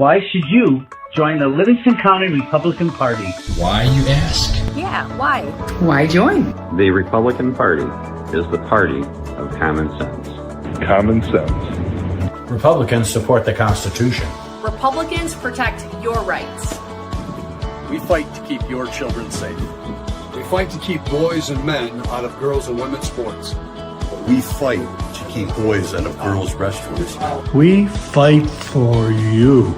Why should you join the Livingston County Republican Party? Why, you ask? Yeah, why? Why join? The Republican Party is the party of common sense. Common sense. Republicans support the Constitution. Republicans protect your rights. We fight to keep your children safe. We fight to keep boys and men out of girls' and women's sports. We fight to keep boys out of girls' restrooms. We fight for you.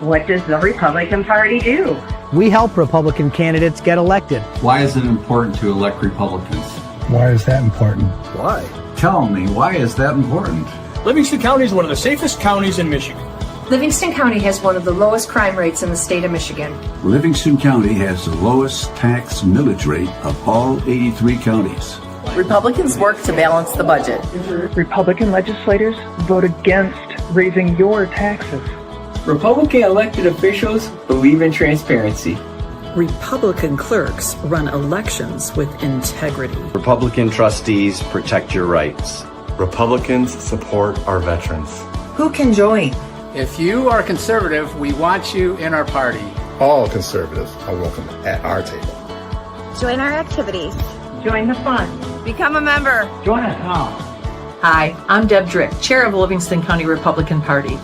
What does the Republican Party do? We help Republican candidates get elected. Why is it important to elect Republicans? Why is that important? Why? Tell me, why is that important? Livingston County is one of the safest counties in Michigan. Livingston County has one of the lowest crime rates in the state of Michigan. Livingston County has the lowest tax millage rate of all 83 counties. Republicans work to balance the budget. Republican legislators vote against raising your taxes. Republican elected officials believe in transparency. Republican clerks run elections with integrity. Republican trustees protect your rights. Republicans support our veterans. Who can join? If you are conservative, we want you in our party. All conservatives are welcome at our table. Join our activities. Join the fun. Become a member. Join us now. Hi, I'm Deb Drick, Chair of the Livingston County Republican Party.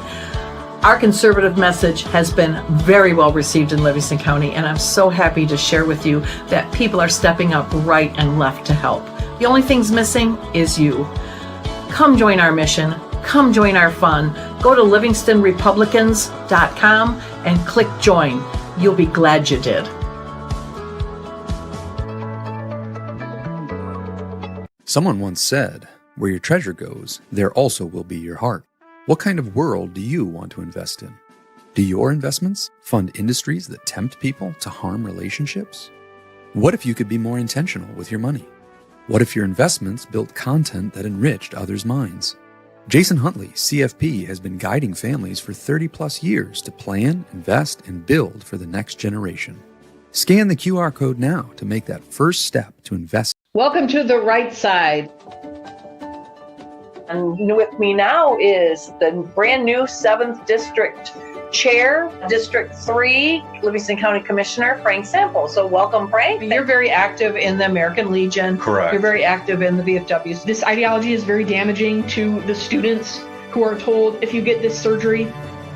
Our conservative message has been very well received in Livingston County, and I'm so happy to share with you that people are stepping up right and left to help. The only thing's missing is you. Come join our mission. Come join our fun. Go to livingstonrepublicans.com and click join. You'll be glad you did. Someone once said, where your treasure goes, there also will be your heart. What kind of world do you want to invest in? Do your investments fund industries that tempt people to harm relationships? What if you could be more intentional with your money? What if your investments built content that enriched others' minds? Jason Huntley, CFP, has been guiding families for 30 plus years to plan, invest, and build for the next generation. Scan the QR code now to make that first step to invest. Welcome to The Right Side. And with me now is the brand new 7th District Chair, District 3, Livingston County Commissioner, Frank Sample. So welcome, Frank. You're very active in the American Legion. Correct. You're very active in the VFW. This ideology is very damaging to the students who are told if you get this surgery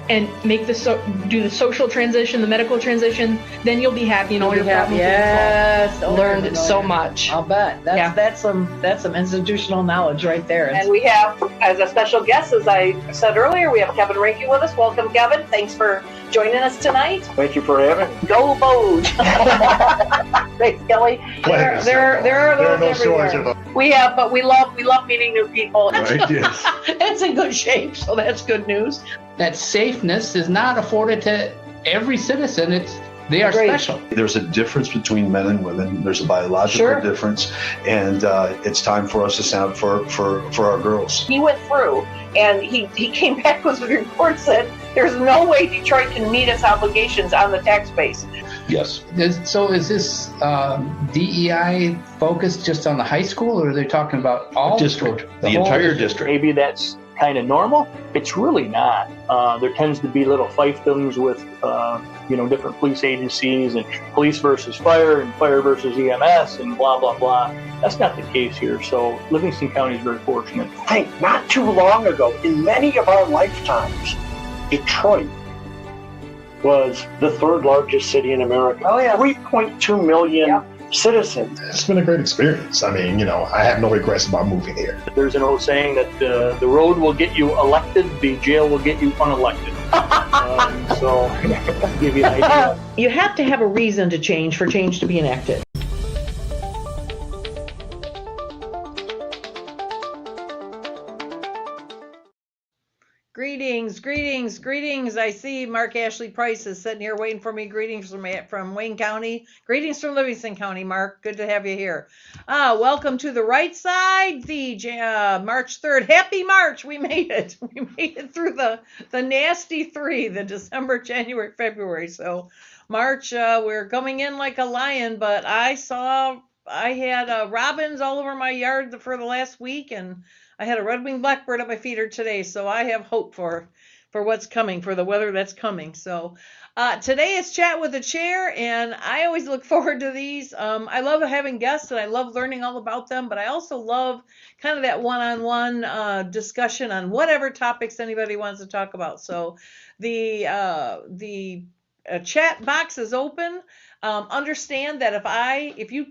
and make do the social transition, the medical transition, then you'll be happy and all your problems. Yes, learned so much. I'll bet. That's some institutional knowledge right there. And we have, as a special guest, as I said earlier, we have Kevin Ranke with us. Welcome, Kevin. Thanks for joining us tonight. Thank you for having me. Go Boge. Thanks, Kelly. There are no everywhere. We love meeting new people. Right, yes. It's in good shape, so that's good news. That safeness is not afforded to every citizen. They are special. There's a difference between men and women. There's a biological difference, and it's time for us to stand up for our girls. He went through, and he came back with a report said there's no way Detroit can meet its obligations on the tax base. Yes. So is this DEI focused just on the high school, or are they talking about all district, the entire district? Maybe that's kind of normal. It's really not. There tends to be little fiefdoms with different police agencies and police versus fire and fire versus EMS and blah blah blah. That's not the case here. So Livingston County is very fortunate. Hey, not too long ago, in many of our lifetimes, Detroit was the 3rd largest city in America. Oh yeah, 3.2 million citizens. It's been a great experience. I mean, I have no regrets about moving here. There's an old saying that the road will get you elected, the jail will get you unelected. So, to give you an idea. You have to have a reason to change for change to be enacted. Greetings. I see Mark Ashley Price is sitting here waiting for me. Greetings from Wayne County. Greetings from Livingston County, Mark. Good to have you here. Welcome to The Right Side, the March 3rd. Happy March. We made it. We made it through the nasty 3, the December, January, February. So March, we're coming in like a lion, but I had robins all over my yard for the last week, and I had a red-winged blackbird at my feeder today, so I have hope for what's coming, for the weather that's coming. So today is Chat with the Chair, and I always look forward to these. I love having guests, and I love learning all about them, but I also love kind of that one-on-one discussion on whatever topics anybody wants to talk about. So the chat box is open. Understand that if you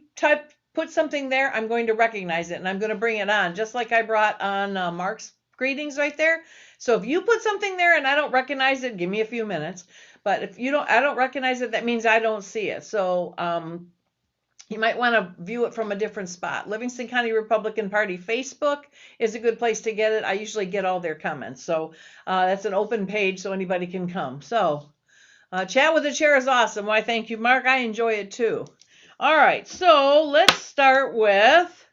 put something there, I'm going to recognize it, and I'm going to bring it on, just like I brought on Mark's greetings right there. So if you put something there and I don't recognize it, give me a few minutes. But if I don't recognize it, that means I don't see it. So you might want to view it from a different spot. Livingston County Republican Party Facebook is a good place to get it. I usually get all their comments. So that's an open page, so anybody can come. So Chat with the Chair is awesome. Why, thank you, Mark. I enjoy it too. All right, so let's start with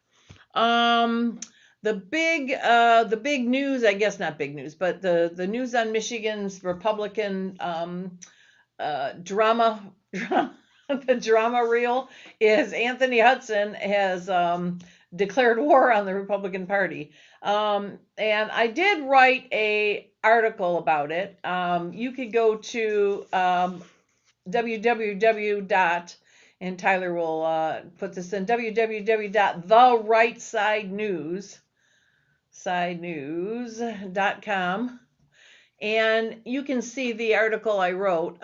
the big news. I guess not big news, but the news on Michigan's Republican drama. The drama reel is Anthony Hudson has declared war on the Republican Party. And I did write a article about it. You could go to www. And Tyler will put this in, www.therightside.news.com, and you can see the article I wrote.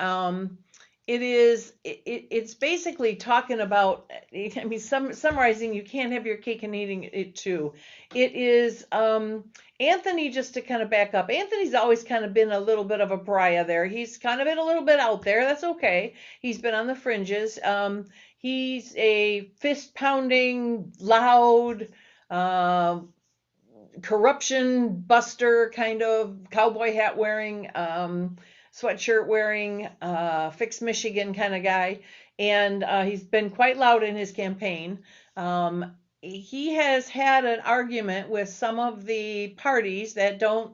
It's basically talking about, I mean, summarizing, you can't have your cake and eating it too. It is Anthony, just to kind of back up, Anthony's always kind of been a little bit of a pariah there. He's kind of been a little bit out there. That's okay. He's been on the fringes. He's a fist-pounding, loud, corruption buster, kind of cowboy hat wearing, sweatshirt wearing, Fix Michigan kind of guy. And he's been quite loud in his campaign. He has had an argument with some of the parties that don't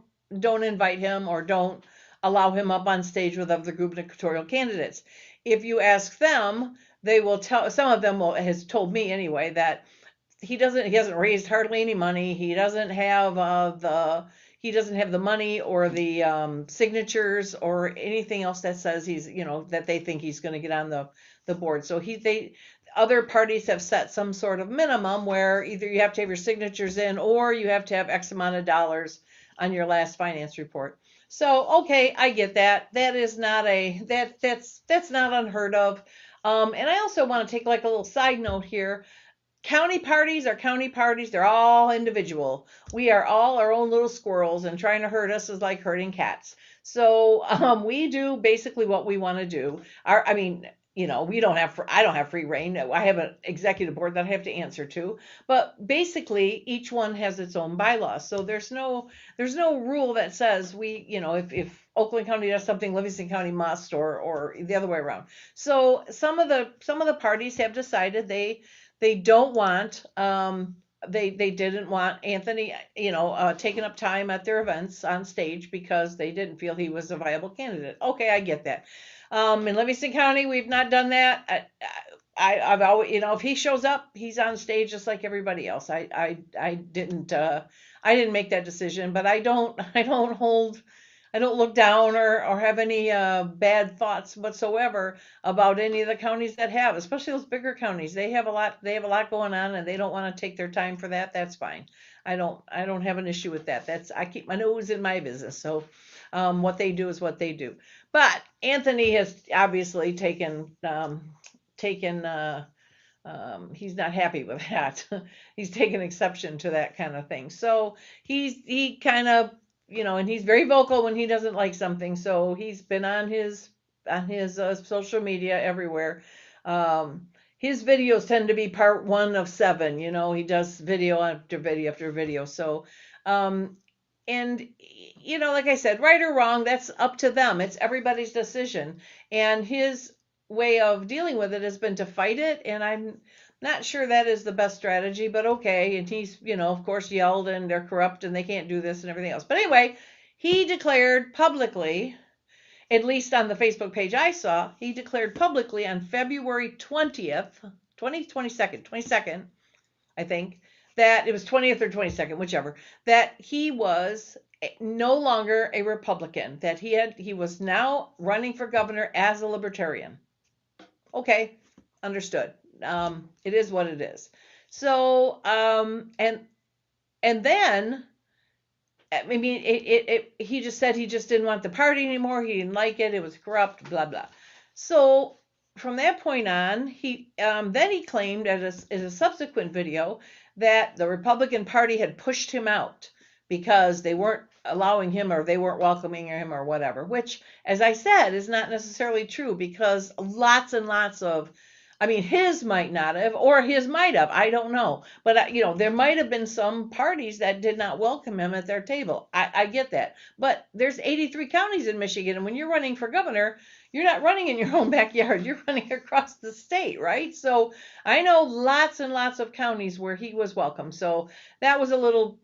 invite him or don't allow him up on stage with other gubernatorial candidates. If you ask them, they will tell, some of them has told me anyway, that he hasn't raised hardly any money. He doesn't have the money or the signatures or anything else that says he's, that they think he's going to get on the board. So other parties have set some sort of minimum where either you have to have your signatures in or you have to have X amount of dollars on your last finance report. So, okay, I get that. That is not that's not unheard of. And I also want to take like a little side note here. County parties are county parties. They're all individual. We are all our own little squirrels, and trying to hurt us is like hurting cats. So we do basically what we want to do. I don't have free reign. I have an executive board that I have to answer to, but basically each one has its own bylaws. So there's no rule that says if Oakland County does something, Livingston County must, or the other way around. So some of the parties have decided they don't want, they didn't want Anthony, taking up time at their events on stage because they didn't feel he was a viable candidate. Okay, I get that. In Livingston County, we've not done that. I've always, if he shows up, he's on stage just like everybody else. I didn't make that decision, but I don't look down or have any bad thoughts whatsoever about any of the counties that have, especially those bigger counties. They have a lot going on, and they don't want to take their time for that. That's fine. I don't have an issue with that. I keep my nose in my business. So what they do is what they do. But Anthony has obviously taken he's not happy with that. He's taken exception to that kind of thing. So he kind of, and he's very vocal when he doesn't like something. So he's been on his social media everywhere. His videos tend to be part 1 of 7. He does video after video after video. So, and like I said, right or wrong, that's up to them. It's everybody's decision. And his way of dealing with it has been to fight it. And I'm not sure that is the best strategy, but okay. And he's, of course, yelled and they're corrupt and they can't do this and everything else. But anyway, he declared publicly, at least on the Facebook page I saw, he declared publicly on February 22nd, I think, that it was 20th or 22nd, whichever, that he was no longer a Republican, that he was now running for governor as a libertarian. Okay, understood. It is what it is. So, and then, I mean, he just said he just didn't want the party anymore. He didn't like it. It was corrupt, blah, blah. So from that point on, then he claimed as a subsequent video that the Republican Party had pushed him out because they weren't allowing him or they weren't welcoming him or whatever, which, as I said, is not necessarily true because lots and lots of, I mean, his might not have, or his might have, I don't know. But, there might have been some parties that did not welcome him at their table. I get that. But there's 83 counties in Michigan, and when you're running for governor, you're not running in your own backyard. You're running across the state, right? So I know lots and lots of counties where he was welcome. So that was a little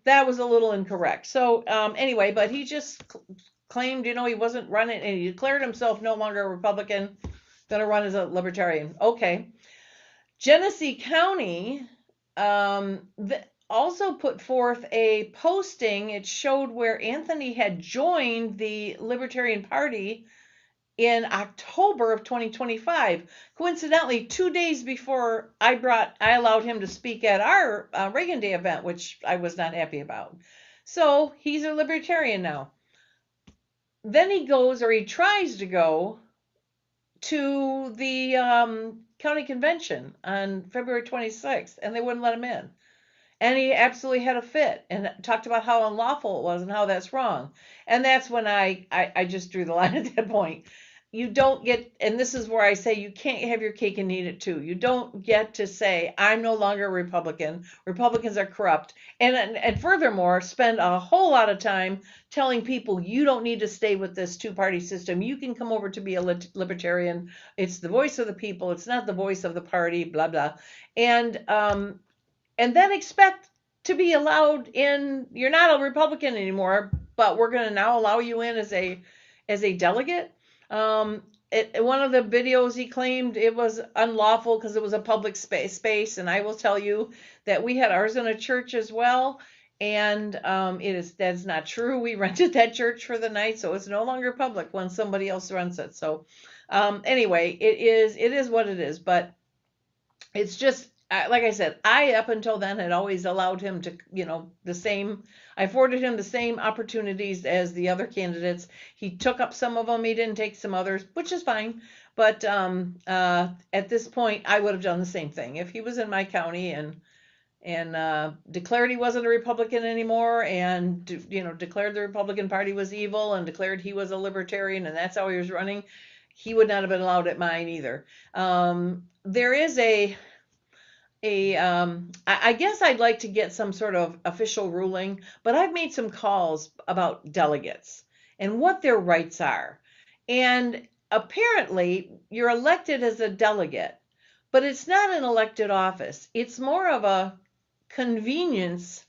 incorrect. So anyway, but he just claimed, he wasn't running, and he declared himself no longer a Republican, going to run as a libertarian. Okay. Genesee County also put forth a posting. It showed where Anthony had joined the Libertarian Party in October of 2025. Coincidentally, 2 days before I allowed him to speak at our Reagan Day event, which I was not happy about. So he's a libertarian now. Then he tries to go to the county convention on February 26th, and they wouldn't let him in. And he absolutely had a fit and talked about how unlawful it was and how that's wrong. And that's when I just drew the line at that point. You don't get, and this is where I say you can't have your cake and eat it too. You don't get to say, I'm no longer a Republican. Republicans are corrupt. And furthermore, spend a whole lot of time telling people you don't need to stay with this two-party system. You can come over to be a libertarian. It's the voice of the people. It's not the voice of the party, blah, blah. And then expect to be allowed in. You're not a Republican anymore, but we're going to now allow you in as a delegate. One of the videos he claimed it was unlawful because it was a public space, and I will tell you that we had ours in a church as well, and that's not true. We rented that church for the night, so it's no longer public when somebody else rents it. So anyway, it is what it is, but it's just like I said, I up until then had always allowed him to, I afforded him the same opportunities as the other candidates. He took up some of them, he didn't take some others, which is fine. But at this point, I would have done the same thing. If he was in my county and declared he wasn't a Republican anymore and, declared the Republican Party was evil and declared he was a libertarian and that's how he was running, he would not have been allowed at mine either. There is I guess I'd like to get some sort of official ruling, but I've made some calls about delegates and what their rights are. And apparently you're elected as a delegate, but it's not an elected office. It's more of a convenience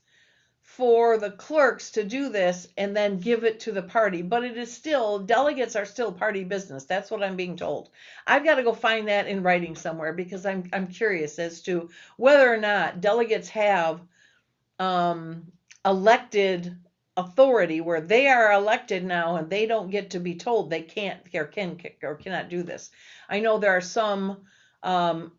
for the clerks to do this and then give it to the party. But it is still, delegates are still party business. That's what I'm being told. I've got to go find that in writing somewhere because I'm curious as to whether or not delegates have elected authority where they are elected now and they don't get to be told they can't or cannot do this. I know there are some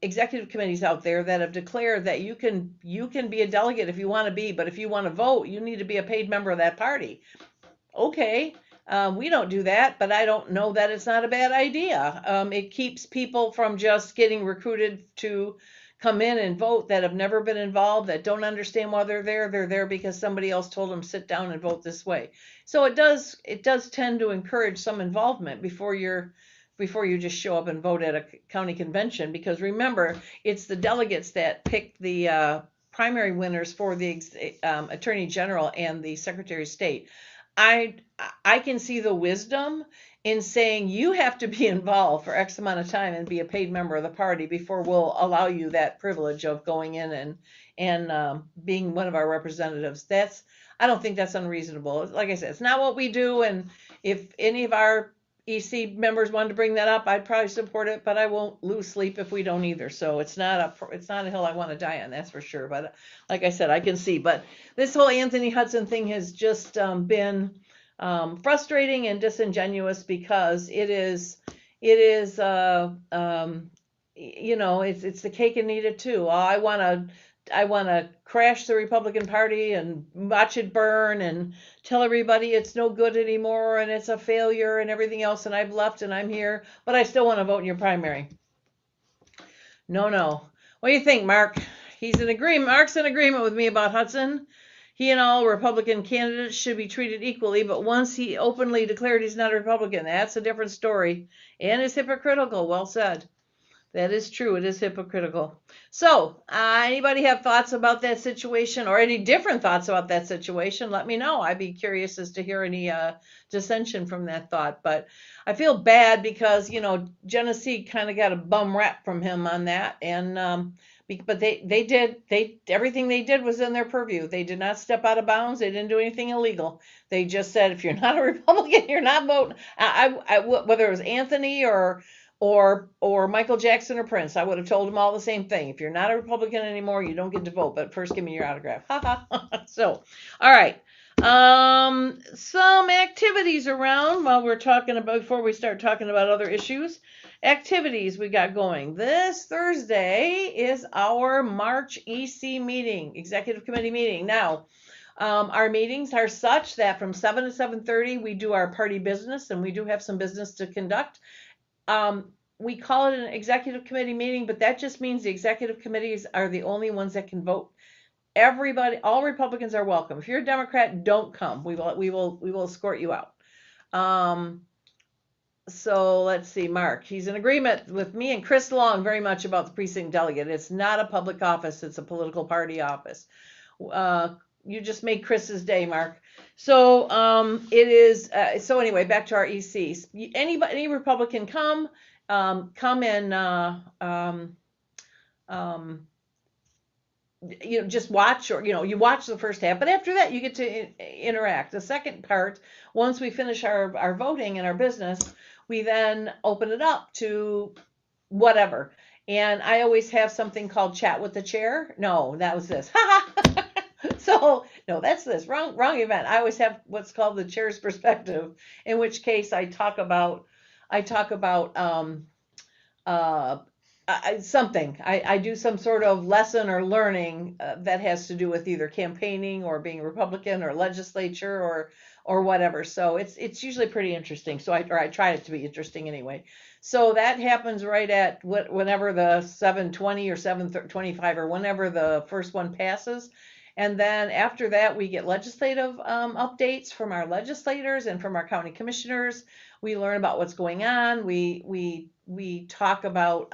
executive committees out there that have declared that you can be a delegate if you want to be, but if you want to vote, you need to be a paid member of that party. Okay, we don't do that, but I don't know that it's not a bad idea. It keeps people from just getting recruited to come in and vote that have never been involved, that don't understand why they're there. They're there because somebody else told them sit down and vote this way. So it does tend to encourage some involvement before you just show up and vote at a county convention, because remember, it's the delegates that pick the primary winners for the Attorney General and the Secretary of State. I can see the wisdom in saying you have to be involved for X amount of time and be a paid member of the party before we'll allow you that privilege of going in and being one of our representatives. I don't think that's unreasonable. Like I said, it's not what we do, and if any of our EC members wanted to bring that up, I'd probably support it, but I won't lose sleep if we don't either. So it's not a hill I want to die on, that's for sure. But like I said, I can see. But this whole Anthony Hudson thing has just been frustrating and disingenuous, because it is it's the cake and eat it too. I want to crash the Republican Party and watch it burn and tell everybody it's no good anymore and it's a failure and everything else, and I've left and I'm here, but I still want to vote in your primary. No. What do you think, Mark? Mark's in agreement with me about Hudson. He and all Republican candidates should be treated equally, but once he openly declared he's not a Republican, that's a different story and is hypocritical. Well said. That is true. It is hypocritical. So, anybody have thoughts about that situation, or any different thoughts about that situation? Let me know. I'd be curious as to hear any dissension from that thought. But I feel bad because, Genesee kind of got a bum rap from him on that. And but they did everything they did was in their purview. They did not step out of bounds. They didn't do anything illegal. They just said, if you're not a Republican, you're not voting. Whether it was Anthony or Michael Jackson or Prince, I would have told them all the same thing. If you're not a Republican anymore, you don't get to vote, but first give me your autograph. So, all right. Some activities around before we start talking about other issues. Activities we got going. This Thursday is our March EC meeting, Executive Committee meeting. Now, our meetings are such that from 7 to 7:30, we do our party business, and we do have some business to conduct. We call it an executive committee meeting, but that just means the executive committees are the only ones that can vote. Everybody, all Republicans are welcome. If you're a Democrat, don't come. We will escort you out. So let's see, Mark. He's in agreement with me and Chris Long very much about the precinct delegate. It's not a public office. It's a political party office. You just made Chris's day, Mark. So it is. So anyway, back to our ECs. Any Republican come and just watch, or you watch the first half, but after that you get to interact. The second part, once we finish our voting and our business, we then open it up to whatever. And I always have something called Chat with the Chair. No, that was this. So no, that's this wrong event. I always have what's called the chair's perspective, in which case I talk about something. I do some sort of lesson or learning that has to do with either campaigning or being Republican or legislature or whatever. So it's usually pretty interesting. So I try it to be interesting anyway. So that happens right at whenever the 7:20 or 7:25 or whenever the first one passes. And then after that, we get legislative updates from our legislators and from our county commissioners. We learn about what's going on. We talk about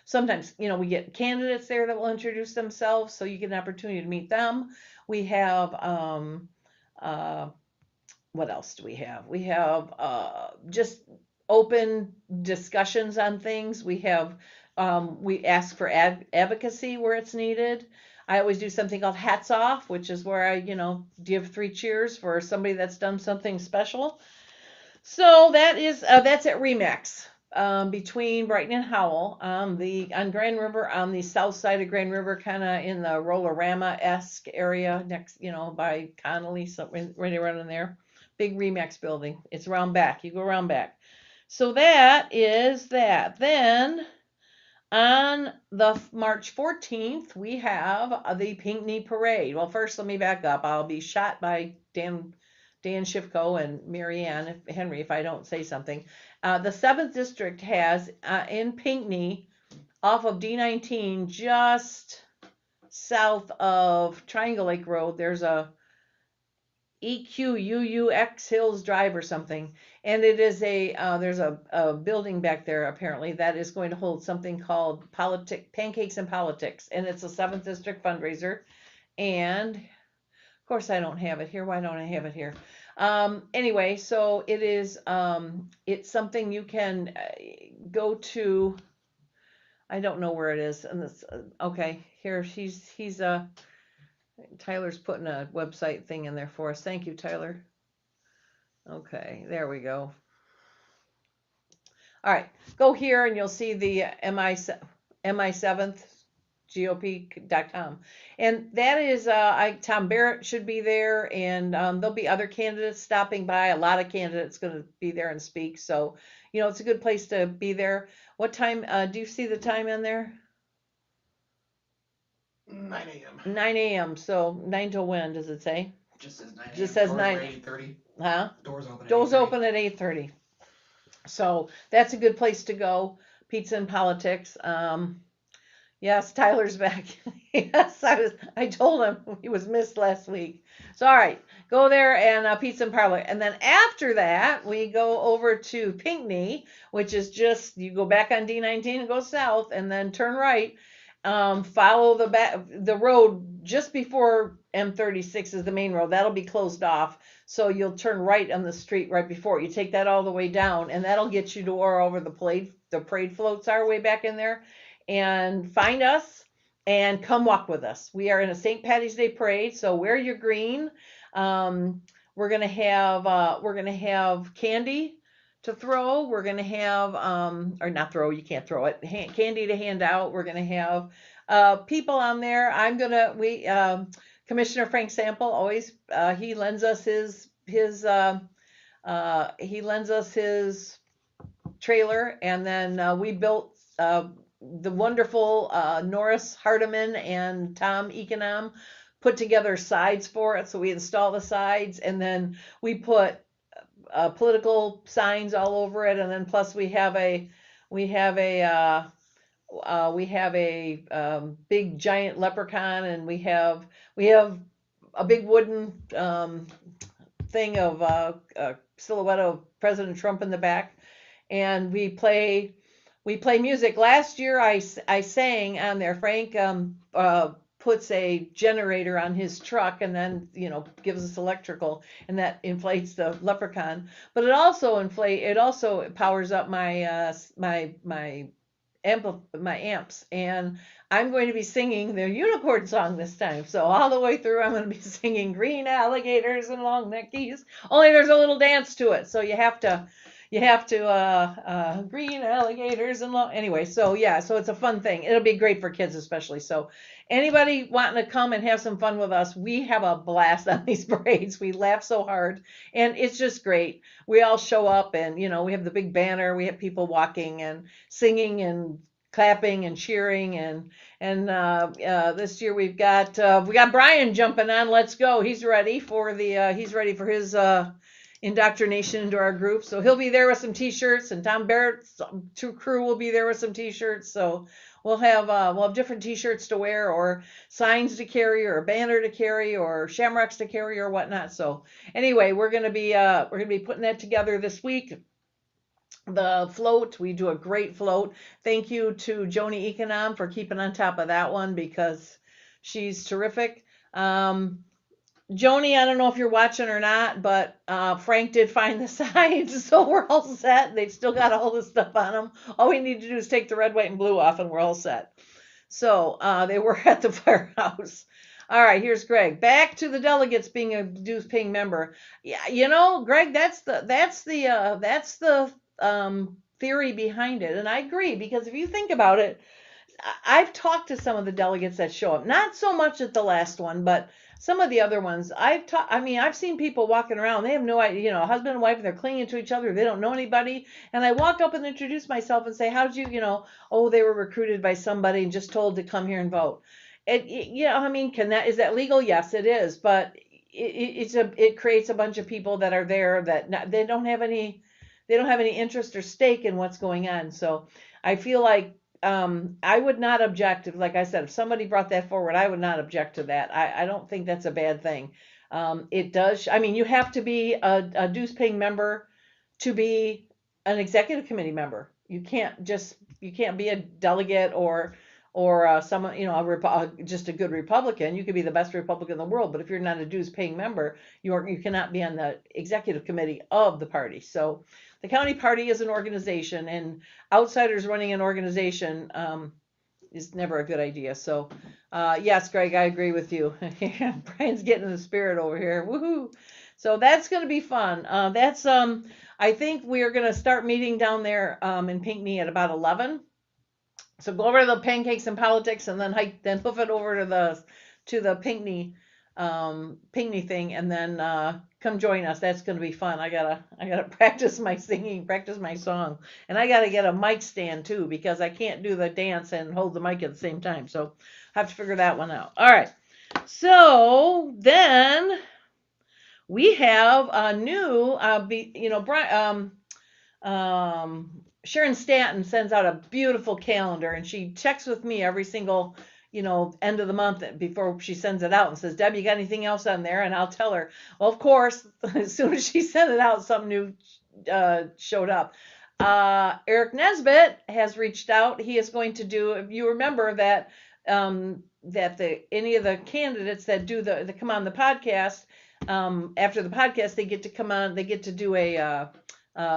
sometimes, we get candidates there that will introduce themselves, so you get an opportunity to meet them. We have what else do we have? We have just open discussions on things. We have we ask for advocacy where it's needed. I always do something called Hats Off, which is where I, give 3 cheers for somebody that's done something special. So that's at Remax, between Brighton and Howell, on Grand River, on the south side of Grand River, kind of in the Rollorama-esque area next, by Connolly, something right around in there. Big Remax building. It's around back. You go around back. So that is that. Then on the March 14th, we have the Pinckney Parade. Well, first, let me back up. I'll be shot by Dan Schiffko and Marianne Henry if I don't say something. The 7th District has in Pinckney, off of D19, just south of Triangle Lake Road, there's a EQUUX Hills Drive or something, and it is there's a building back there apparently that is going to hold something called Pancakes and Politics, and it's a 7th District fundraiser. And of course I don't have it here. Why don't I have it here? Anyway, so it is it's something you can go to. I don't know where it is, and this okay, here he's Tyler's putting a website thing in there for us. Thank you, Tyler. Okay, there we go. All right, go here and you'll see the MI7th GOP.com. And that is, Tom Barrett should be there, and there'll be other candidates stopping by. A lot of candidates going to be there and speak. So, it's a good place to be there. What time, do you see the time in there? 9 a.m. 9 a.m. So 9 till when does it say? Just says 9 a.m. Just says Doors 9. are 8:30. Huh? Doors open. Doors open at 8:30. So that's a good place to go. Pizza and politics. Yes, Tyler's back. Yes, I told him he was missed last week. So all right, go there and pizza and parlor. And then after that, we go over to Pinckney, which is just you go back on D19 and go south, and then turn right. Follow the road just before M36 is the main road. That'll be closed off. So you'll turn right on the street right before. You take that all the way down, and that'll get you to where over the parade floats are way back in there. And find us and come walk with us. We are in a St. Patty's Day parade, so wear your green. We're gonna have candy to throw. We're going to have, or not throw, you can't throw it, candy to hand out. We're going to have people on there. Commissioner Frank Sample always, he lends us his trailer, and then we built the wonderful Norris Hardiman and Tom Econom put together sides for it. So we install the sides, and then we put political signs all over it, and then plus we have a big giant leprechaun, and we have a big wooden thing of a silhouette of President Trump in the back, and we play music. Last year I sang on there. Frank puts a generator on his truck and then gives us electrical, and that inflates the leprechaun. But it also powers up my amps, and I'm going to be singing the unicorn song this time. So all the way through I'm going to be singing green alligators and long neck geese, only there's a little dance to it, so you have to green alligators and long, anyway, so yeah, so it's a fun thing. It'll be great for kids especially. So anybody wanting to come and have some fun with us, we have a blast on these parades. We laugh so hard, and it's just great. We all show up, and we have the big banner. We have people walking and singing and clapping and cheering, and this year we got Brian jumping on. Let's go. He's ready for his indoctrination into our group. So he'll be there with some t-shirts, and Tom Barrett's crew will be there with some t-shirts. So we'll have different t-shirts to wear, or signs to carry, or a banner to carry, or shamrocks to carry, or whatnot. So anyway, we're gonna be putting that together this week. The float, we do a great float. Thank you to Joni Econom for keeping on top of that one, because she's terrific. Joni, I don't know if you're watching or not, but Frank did find the signs, so we're all set. They've still got all this stuff on them. All we need to do is take the red, white, and blue off, and we're all set. So they were at the firehouse. All right, here's Greg. Back to the delegates being a dues-paying member. Yeah, Greg, that's the theory behind it, and I agree, because if you think about it, I've talked to some of the delegates that show up. Not so much at the last one, but some of the other ones I've seen people walking around. They have no idea, husband and wife, and they're clinging to each other. They don't know anybody. And I walk up and introduce myself and say, how'd you, they were recruited by somebody and just told to come here and vote. Is that legal? Yes, it is. But it creates a bunch of people that are there that they don't have any interest or stake in what's going on. So I feel like I would not object like I said, if somebody brought that forward, I would not object to that. I don't think that's a bad thing. It does. You have to be a dues paying member to be an executive committee member. You can't be a delegate or someone, just a good Republican. You could be the best Republican in the world, but if you're not a dues paying member, you cannot be on the executive committee of the party. So the county party is an organization, and outsiders running an organization is never a good idea. So yes, Greg, I agree with you. Brian's getting in the spirit over here. Woohoo! So that's going to be fun. I think we are going to start meeting down there in Pinckney at about 11. So go over to the Pancakes and Politics, and then hoof it over to the Pinckney thing, and then come join us. That's going to be fun. I gotta practice my singing, practice my song, and I gotta get a mic stand too, because I can't do the dance and hold the mic at the same time. So I have to figure that one out. All right. So then we have a new, Sharon Stanton sends out a beautiful calendar, and she checks with me every single, end of the month before she sends it out and says, Deb, you got anything else on there? And I'll tell her. Well, of course, as soon as she sent it out, something new showed up. Eric Nesbitt has reached out. He is going to do, if you remember that, any of the candidates that come on the podcast, after the podcast, they get to come on, they get to do a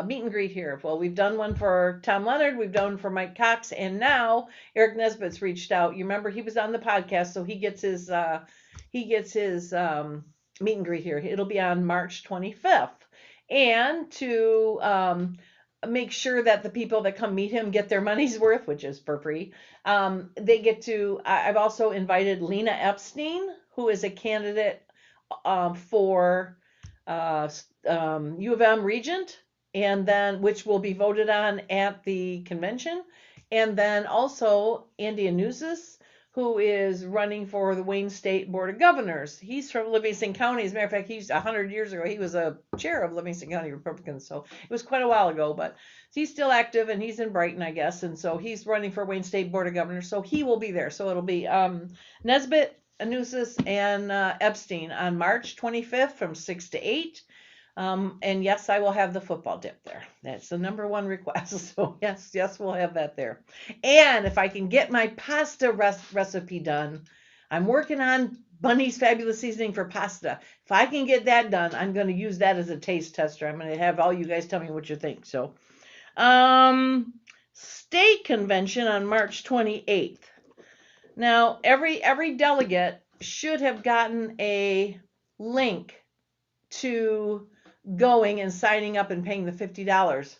meet and greet here. Well, we've done one for Tom Leonard, we've done for Mike Cox, and now Eric Nesbitt's reached out. You remember he was on the podcast, so he gets his meet and greet here. It'll be on March 25th. And to make sure that the people that come meet him get their money's worth, which is for free, they get to, I've also invited Lena Epstein, who is a candidate for U of M Regent, and then which will be voted on at the convention. And then also Andy Anuzis, who is running for the Wayne State Board of Governors. He's from Livingston County. As a matter of fact, he's 100 years ago, he was a chair of Livingston County Republicans. So it was quite a while ago, but he's still active, and he's in Brighton, I guess. And so he's running for Wayne State Board of Governors. So he will be there. So it'll be Nesbitt, Anuzis, and Epstein on March 25th from 6 to 8. And yes, I will have the football dip there. That's the number one request. So yes, we'll have that there. And if I can get my pasta recipe done, I'm working on Bunny's Fabulous Seasoning for pasta. If I can get that done, I'm going to use that as a taste tester. I'm going to have all you guys tell me what you think. So, state convention on March 28th. Now, every delegate should have gotten a link to going and signing up and paying the $50.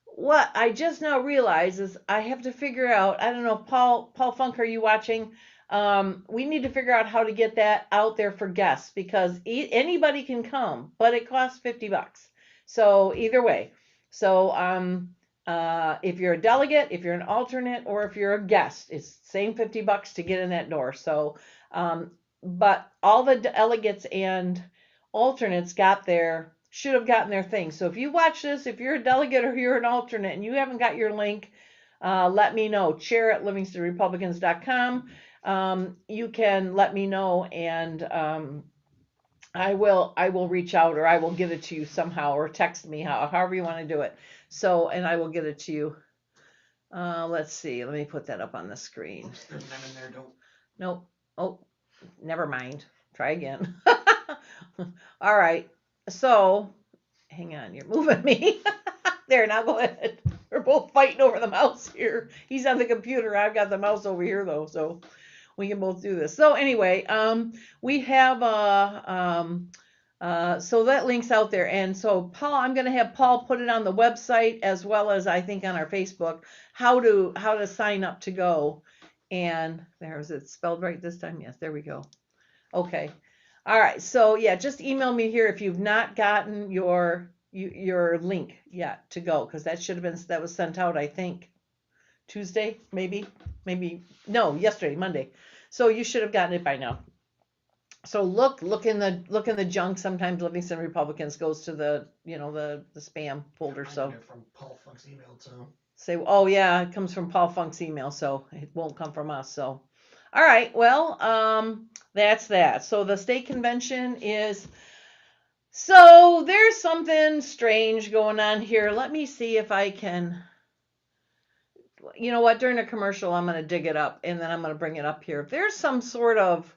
What I just now realized is I have to figure out, I don't know, Paul Funk, are you watching? We need to figure out how to get that out there for guests, because anybody can come, but it costs $50. So either way. So if you're a delegate, if you're an alternate, or if you're a guest, it's the same $50 to get in that door. So, but all the delegates and alternates should have gotten their thing. So if you watch this, if you're a delegate or you're an alternate and you haven't got your link, let me know. chair@livingstonrepublicans.com. You can let me know, and I will reach out, or I will get it to you somehow, or text me, however you want to do it. So, and I will get it to you. Let's see. Let me put that up on the screen. Nope. Oh, never mind. Try again. All right. So, hang on. You're moving me. There, now go ahead. We're both fighting over the mouse here. He's on the computer. I've got the mouse over here, though, so we can both do this. So anyway, we have so that link's out there. And so Paul, I'm going to have Paul put it on the website, as well as I think on our Facebook, how to sign up to go. And is it spelled right this time? Yes, there we go. Okay. All right. So yeah, just email me here if you've not gotten your link yet to go, because that was sent out, I think, Tuesday, maybe no, yesterday, Monday. So you should have gotten it by now. So look in the junk. Sometimes Livingston Republicans goes to the the spam folder. So from Paul Funk's email too. Say, oh yeah, it comes from Paul Funk's email, so it won't come from us. So, all right, well, that's that. So the state convention is. So there's something strange going on here. Let me see if I can. You know what? During a commercial, I'm going to dig it up, and then I'm going to bring it up here. There's some sort of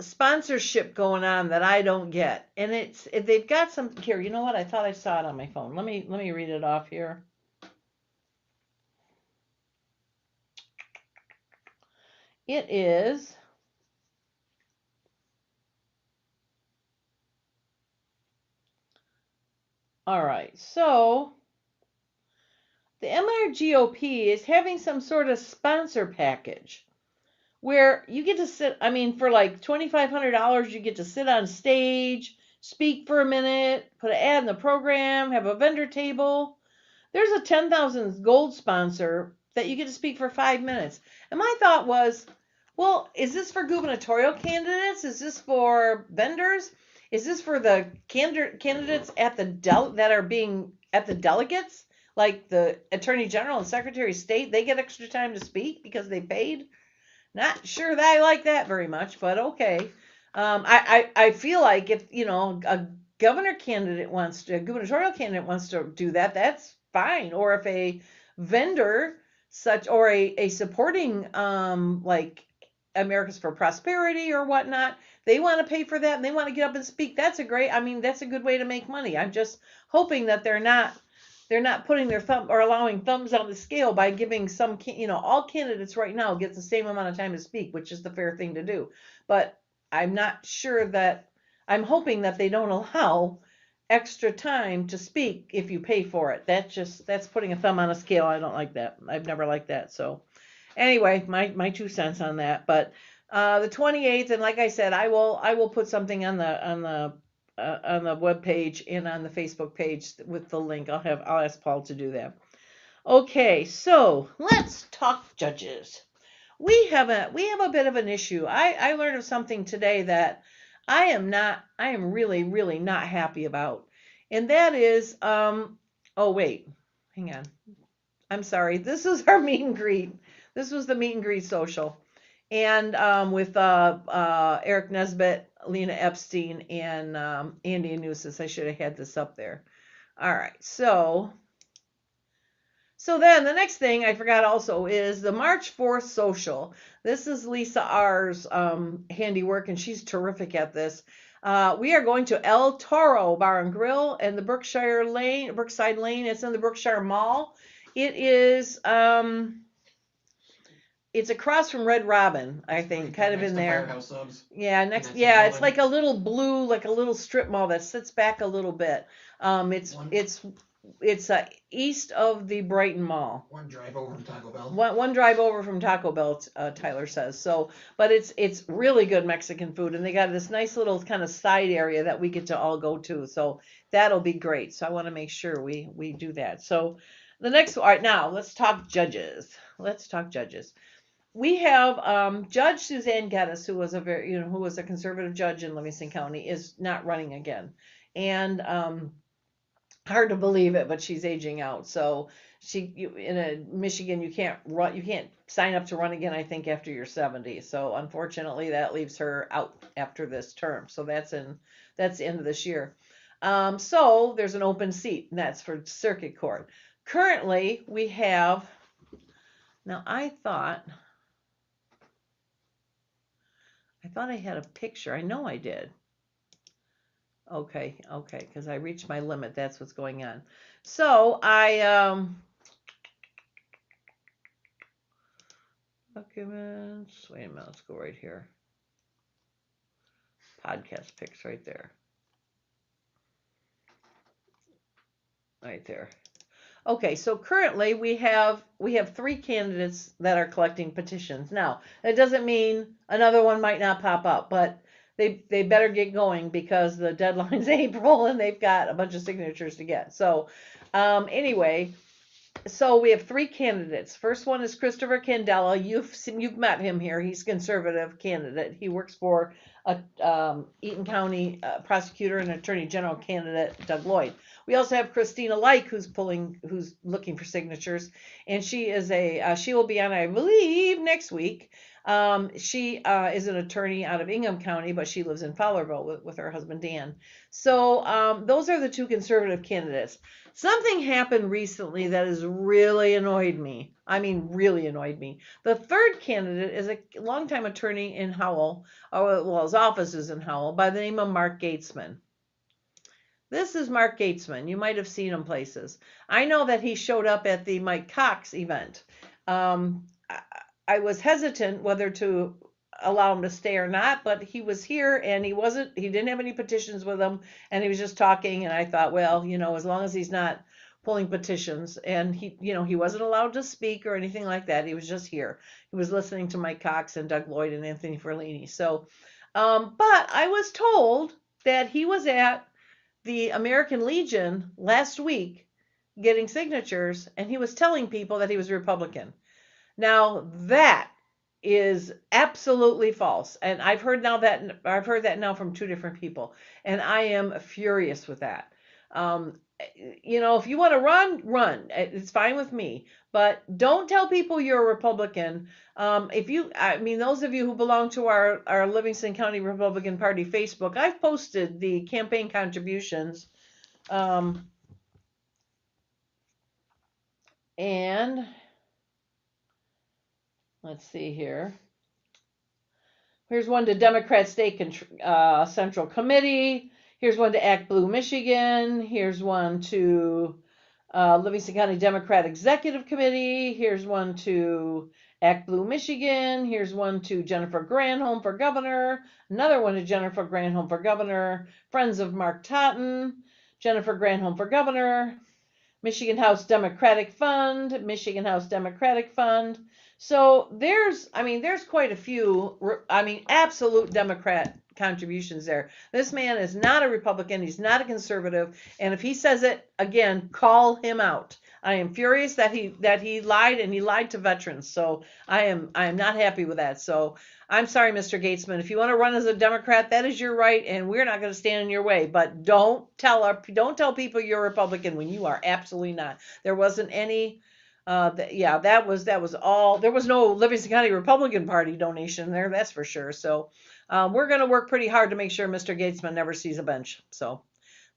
sponsorship going on that I don't get, and they've got some here. You know what? I thought I saw it on my phone. Let me read it off here. It is. All right, so the MRGOP is having some sort of sponsor package where you get to sit, I mean, for like $2,500, you get to sit on stage, speak for a minute, put an ad in the program, have a vendor table. There's a 10,000 gold sponsor that you get to speak for 5 minutes. And my thought was, well, is this for gubernatorial candidates? Is this for vendors? Is this for the candidates at the that are being at the delegates, like the Attorney General and Secretary of State? They get extra time to speak because they paid. Not sure that I like that very much, but okay. I feel like if a gubernatorial candidate wants to do that, that's fine. Or if a vendor or a supporting like Americans for Prosperity or whatnot, they want to pay for that and they want to get up and speak, that's a good way to make money. I'm just hoping that they're not putting their thumb or allowing thumbs on the scale by giving all candidates right now get the same amount of time to speak, which is the fair thing to do. But I'm hoping that they don't allow extra time to speak if you pay for it. That's putting a thumb on a scale. I don't like that. I've never liked that. So anyway, my 2 cents on that. But the 28th, and like I said, I will put something on the web page and on the Facebook page with the link. I'll ask Paul to do that. Okay, so let's talk judges. We have a bit of an issue. I learned of something today that I am really, really not happy about. And that is, oh wait, hang on. I'm sorry. This is our meet and greet. This was the meet and greet social. And with Eric Nesbitt, Lena Epstein, and Andy Anusis. I should have had this up there. All right, so then the next thing I forgot also is the March 4th social. This is Lisa R's handiwork, and she's terrific at this. We are going to El Toro Bar and Grill and the Brookside Lane. It's in the Brookshire Mall. It is it's across from Red Robin, I think, kind of in there. Firehouse Subs. Yeah, it's like a little blue, like a little strip mall that sits back a little bit. It's east of the Brighton Mall. One drive over from Taco Bell. One drive over from Taco Bell, Tyler says. So, but it's really good Mexican food, and they got this nice little kind of side area that we get to all go to. So that'll be great. So I want to make sure we do that. So the next, all right, now let's talk judges. We have Judge Suzanne Geddes, who was a conservative judge in Livingston County, is not running again, and hard to believe it, but she's aging out. So in Michigan, you can't sign up to run again, I think, after you're 70. So unfortunately, that leaves her out after this term. So that's the end of this year. So there's an open seat, and that's for circuit court. Currently, we have. Now I thought I had a picture. I know I did. Okay, because I reached my limit. That's what's going on. So documents. Wait a minute. Let's go right here. Podcast pics right there. Right there. Okay, so currently we have 3 candidates that are collecting petitions. Now, that doesn't mean another one might not pop up, but they better get going because the deadline's April and they've got a bunch of signatures to get. So anyway, so we have 3 candidates. First one is Christopher Candela. You've met him here. He's a conservative candidate. He works for Eaton County prosecutor and attorney general candidate Doug Lloyd. We also have Christina Like, who's looking for signatures, and she will be on, I believe, next week. She is an attorney out of Ingham County, but she lives in Fowlerville with her husband Dan. So those are the 2 conservative candidates. Something happened recently that has really annoyed me. I mean, really annoyed me. The 3rd candidate is a longtime attorney in Howell, his office is in Howell, by the name of Mark Gatesman. This is Mark Gatesman. You might have seen him places. I know that he showed up at the Mike Cox event. I was hesitant whether to allow him to stay or not, but he was here and he didn't have any petitions with him, and he was just talking, and I thought, well, as long as he's not pulling petitions, and he wasn't allowed to speak or anything like that. He was just here. He was listening to Mike Cox and Doug Lloyd and Anthony Ferlini. So, but I was told that he was at the American Legion last week getting signatures, and he was telling people that he was Republican. Now that is absolutely false, and I've heard that now from two different people, and I am furious with that. If you want to run, it's fine with me, but don't tell people you're a Republican. Those of you who belong to our Livingston County Republican Party Facebook, I've posted the campaign contributions. And let's see here. Here's one to Democrat State Central Committee. Here's one to Act Blue Michigan. Here's one to Livingston County Democrat Executive Committee. Here's one to Act Blue Michigan. Here's one to Jennifer Granholm for governor. Another one to Jennifer Granholm for governor. Friends of Mark Totten. Jennifer Granholm for governor. Michigan House Democratic Fund. Michigan House Democratic Fund. So there's quite a few, absolute Democrat contributions there. This man is not a Republican. He's not a conservative. And if he says it again, call him out. I am furious that he lied, and he lied to veterans. So I am not happy with that. So I'm sorry, Mr. Gatesman. If you want to run as a Democrat, that is your right, and we're not going to stand in your way. But don't tell people you're a Republican when you are absolutely not. There wasn't any. That was all. There was no Livingston County Republican Party donation there, that's for sure. So we're going to work pretty hard to make sure Mr. Gatesman never sees a bench. So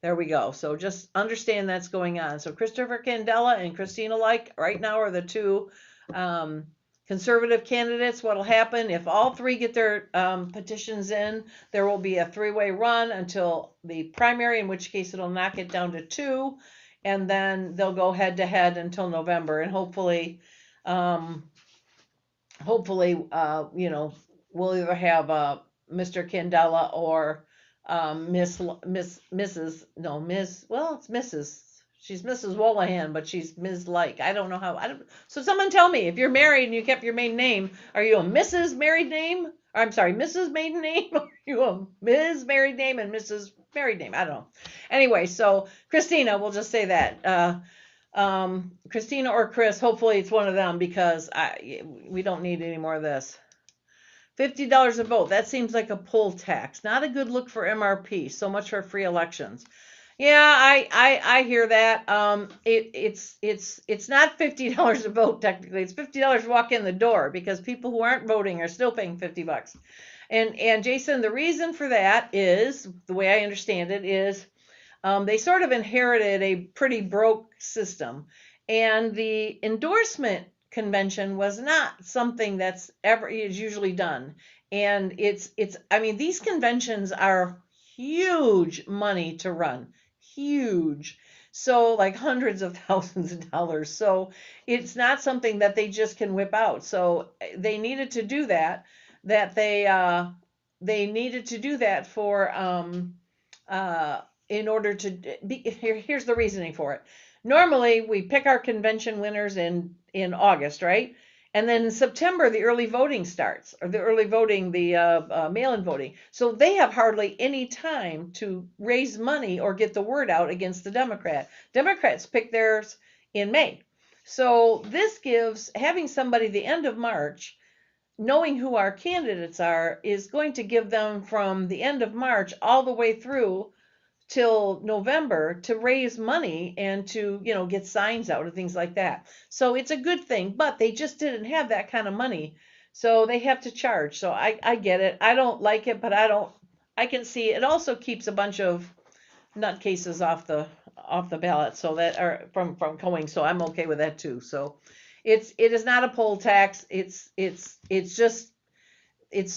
there we go. So just understand that's going on. So Christopher Candela and Christina Like right now are the two conservative candidates. What'll happen if all three get their petitions in? There will be a three-way run until the primary, in which case it'll knock it down to 2. And then they'll go head to head until November, and hopefully, we'll either have Mr. Candela or Mrs. She's Mrs. Wolahan, but she's Ms. Like. I don't know how. So someone tell me, if you're married and you kept your maiden name, are you a Mrs. married name? I'm sorry, Mrs. maiden name? Or are you a Ms. married name and Mrs. married name? I don't know. Anyway, so Christina, we'll just say that. Christina or Chris, hopefully it's one of them, because we don't need any more of this. $50 a vote. That seems like a poll tax. Not a good look for MRP. So much for free elections. Yeah, I hear that. It's not $50 a vote technically. It's $50 to walk in the door, because people who aren't voting are still paying $50. And Jason, the reason for that is, the way I understand it is, they sort of inherited a pretty broke system, and the endorsement convention was not something that's is usually done. And these conventions are huge money to run. Huge. So like hundreds of thousands of dollars. So it's not something that they just can whip out. So they needed to do that. They needed to do that for in order to be. Here's the reasoning for it. Normally we pick our convention winners in August, right? And then in September, the early voting starts, or the early voting, the mail-in voting. So they have hardly any time to raise money or get the word out against the Democrat. Democrats pick theirs in May. So this gives, having somebody the end of March, knowing who our candidates are, is going to give them from the end of March all the way through till November to raise money and to, get signs out and things like that. So it's a good thing, but they just didn't have that kind of money. So they have to charge. So I get it. I don't like it, but I can see it also keeps a bunch of nutcases off the ballot, so that are from going. So I'm okay with that too. So it is not a poll tax. It's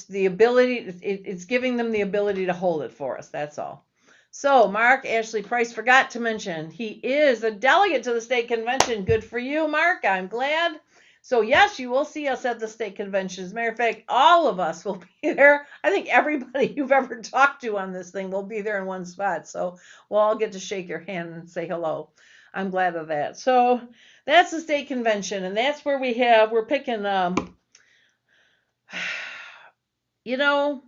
the ability, it's giving them the ability to hold it for us. That's all. So Mark Ashley Price forgot to mention he is a delegate to the state convention. Good for you, Mark. I'm glad. So yes, you will see us at the state convention. As a matter of fact, all of us will be there. I think everybody you've ever talked to on this thing will be there in one spot. So we'll all get to shake your hand and say hello. I'm glad of that. So that's the state convention, and that's where we're picking, you know,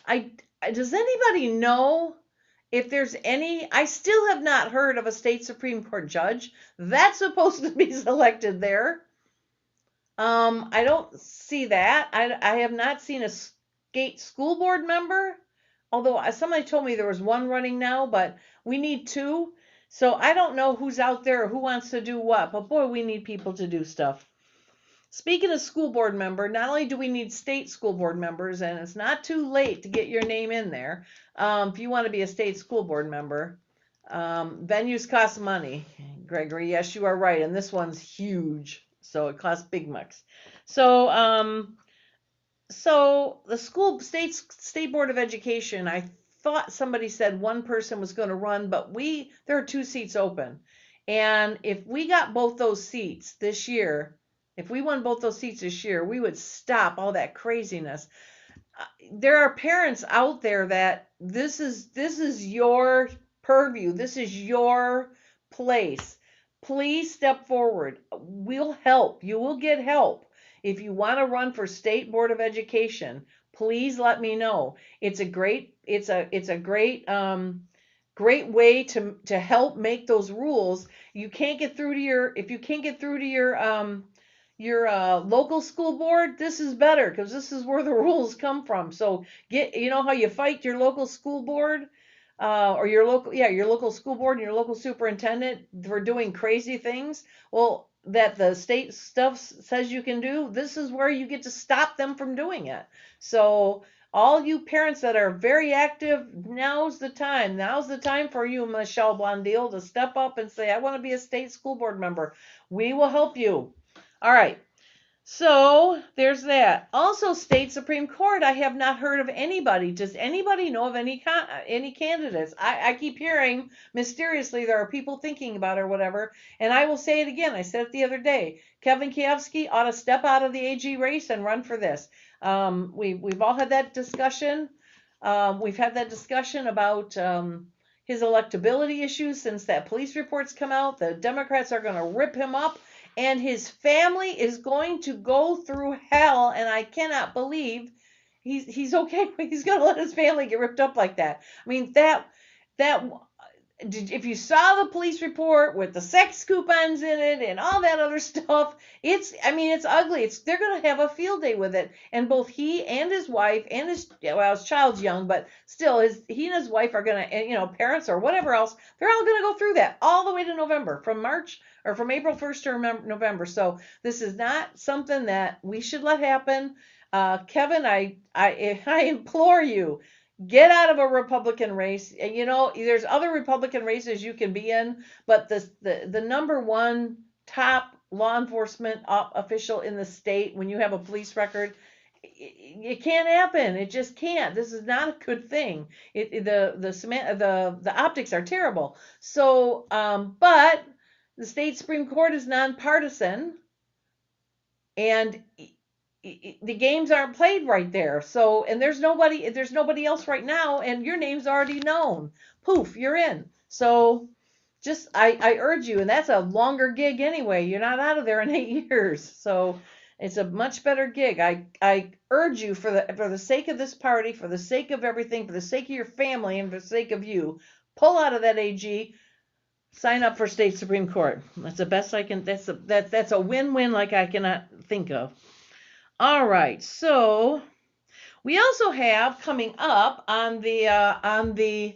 does anybody know if there's any? I still have not heard of a state Supreme Court judge that's supposed to be selected there. I don't see that. I have not seen a state school board member, although somebody told me there was one running now, but we need 2. So I don't know who's out there or who wants to do what, but boy, we need people to do stuff. Speaking of school board member, not only do we need state school board members, and it's not too late to get your name in there if you want to be a state school board member. Venues cost money, Gregory. Yes, you are right. And this one's huge, so it costs big bucks. So, so the state board of education, I thought somebody said one person was going to run, but there are 2 seats open. And if we got both those seats this year, if we won both those seats this year, we would stop all that craziness. There are parents out there that this is your purview. This is your place. Please step forward. We'll help. You will get help. If you want to run for State Board of Education, please let me know. It's a great great way to help make those rules. You can't get through to if you can't get through to your local school board, this is better because this is where the rules come from. So you know how you fight your local school board or your local school board and your local superintendent for doing crazy things. Well, that the state stuff says you can do, this is where you get to stop them from doing it. So all you parents that are very active, now's the time. Now's the time for you, Michelle Blondil, to step up and say, I want to be a state school board member. We will help you. All right. So there's that. Also, state Supreme Court, I have not heard of anybody. Does anybody know of any candidates? I keep hearing mysteriously there are people thinking about it or whatever. And I will say it again. I said it the other day. Kevin Kievsky ought to step out of the AG race and run for this. We've all had that discussion. We've had that discussion about his electability issues since that police report's come out. The Democrats are going to rip him up. And his family is going to go through hell, and I cannot believe he's okay. He's going to let his family get ripped up like that. I mean, if you saw the police report with the sex coupons in it and all that other stuff, it's ugly. They're going to have a field day with it. And both he and his wife and his child's young, but still he and his wife are going to, parents or whatever else, they're all going to go through that all the way to November, from April 1st to November. So this is not something that we should let happen. Kevin, I implore you, get out of a Republican race. There's other Republican races you can be in, but the number one top law enforcement official in the state, when you have a police record, it can't happen. It just can't. This is not a good thing. The optics are terrible. So, but the state Supreme Court is nonpartisan, and the games aren't played right there. So, and there's nobody else right now, and your name's already known. Poof, you're in. So just, I urge you, and that's a longer gig anyway. You're not out of there in 8 years. So it's a much better gig. I urge you for the sake of this party, for the sake of everything, for the sake of your family, and for the sake of you, pull out of that AG, sign up for state Supreme Court. That's the best I can, that's a win-win like I cannot think of. All right, so we also have coming up on the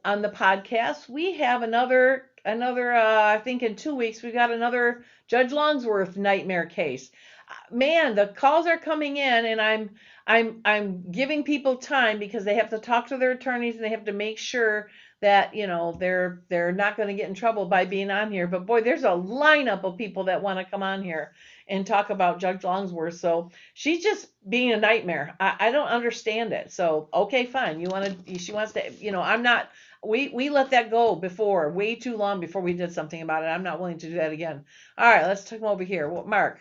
podcast, we have another I think in 2 weeks we got another Judge Longsworth nightmare case. Man, the calls are coming in, and I'm giving people time because they have to talk to their attorneys and they have to make sure that they're not going to get in trouble by being on here. But boy, there's a lineup of people that want to come on here and talk about Judge Longsworth. So she's just being a nightmare. I don't understand it. So okay, fine. She wants to. We let that go before, way too long before we did something about it. I'm not willing to do that again. All right, let's take them over here. Well, Mark,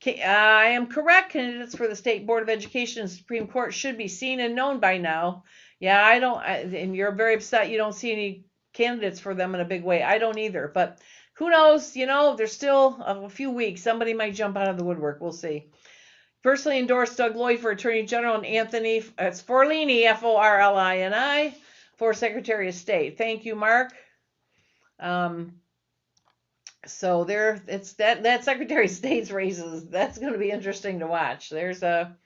I am correct. Candidates for the State Board of Education and Supreme Court should be seen and known by now. Yeah, and you're very upset you don't see any candidates for them in a big way. I don't either, but who knows? There's still a few weeks. Somebody might jump out of the woodwork. We'll see. Personally endorsed Doug Lloyd for Attorney General and Anthony Forlini, Forlini, for Secretary of State. Thank you, Mark. So it's that Secretary of State's races. That's going to be interesting to watch. There's I'm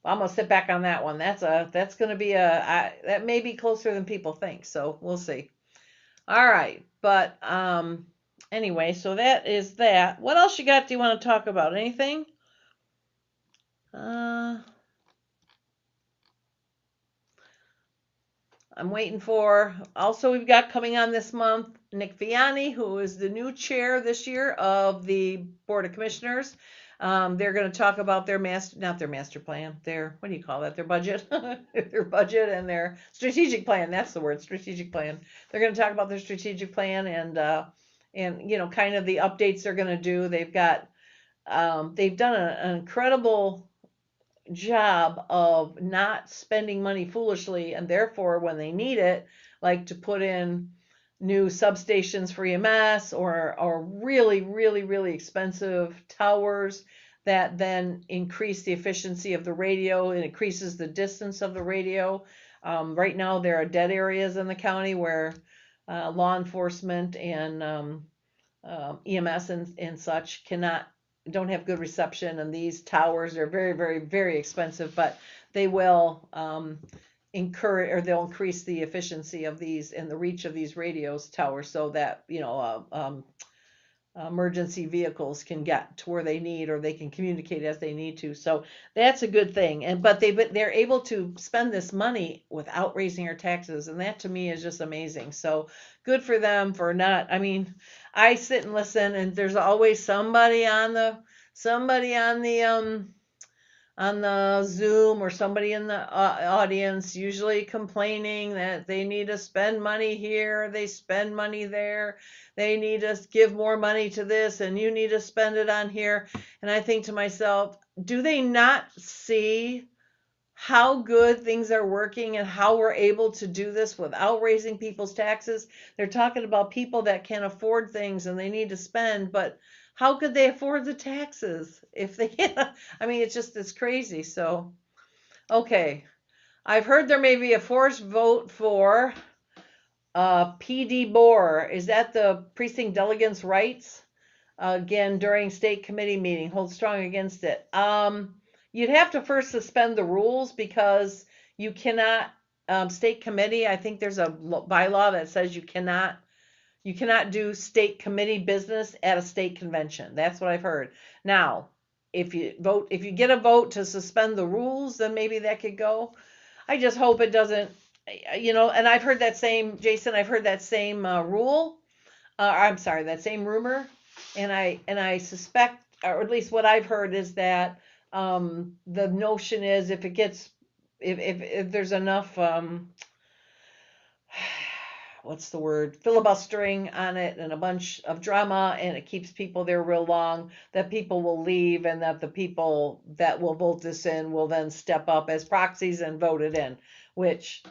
gonna sit back on that one. That's going to be that may be closer than people think. So we'll see. All right, but anyway, so that is that. What else you got? Do you want to talk about? Anything? I'm waiting for, also we've got coming on this month, Nick Vianney, who is the new chair this year of the Board of Commissioners. They're going to talk about their not their master plan, their, what do you call that? Their budget, their budget and their strategic plan. That's the word, strategic plan. They're going to talk about their strategic plan and kind of the updates they're going to do. They've got, they've done an incredible job of not spending money foolishly, and therefore when they need it, like to put in new substations for EMS or really, really, really expensive towers that then increase the efficiency of the radio and increases the distance of the radio. Right now there are dead areas in the county where law enforcement and EMS and such don't have good reception, and these towers are very, very, very expensive, but they will they'll increase the efficiency of these and the reach of these radios towers so that emergency vehicles can get to where they need, or they can communicate as they need to. So that's a good thing. But they're able to spend this money without raising our taxes, and that to me is just amazing. So good for them for not. I mean, I sit and listen, and there's always somebody on the Zoom or somebody in the audience, usually complaining that they need to spend money here, they spend money there, they need to give more money to this, and you need to spend it on here. And I think to myself, do they not see how good things are working and how we're able to do this without raising people's taxes? They're talking about people that can afford things and they need to spend, but how could they afford the taxes if they can't? I mean, it's crazy. So, okay. I've heard there may be a forced vote for PD Boer. Is that the precinct delegates' rights? Again, during state committee meeting, hold strong against it. You'd have to first suspend the rules because you cannot, state committee, I think there's a bylaw that says you cannot do state committee business at a state convention. That's what I've heard. Now, if you get a vote to suspend the rules, then maybe that could go. I just hope it doesn't, and I've heard that same, Jason, I've heard that same that same rumor. And I suspect, or at least what I've heard is that the notion is if there's enough, what's the word, filibustering on it and a bunch of drama, and it keeps people there real long, that people will leave, and that the people that will vote this in will then step up as proxies and vote it in, which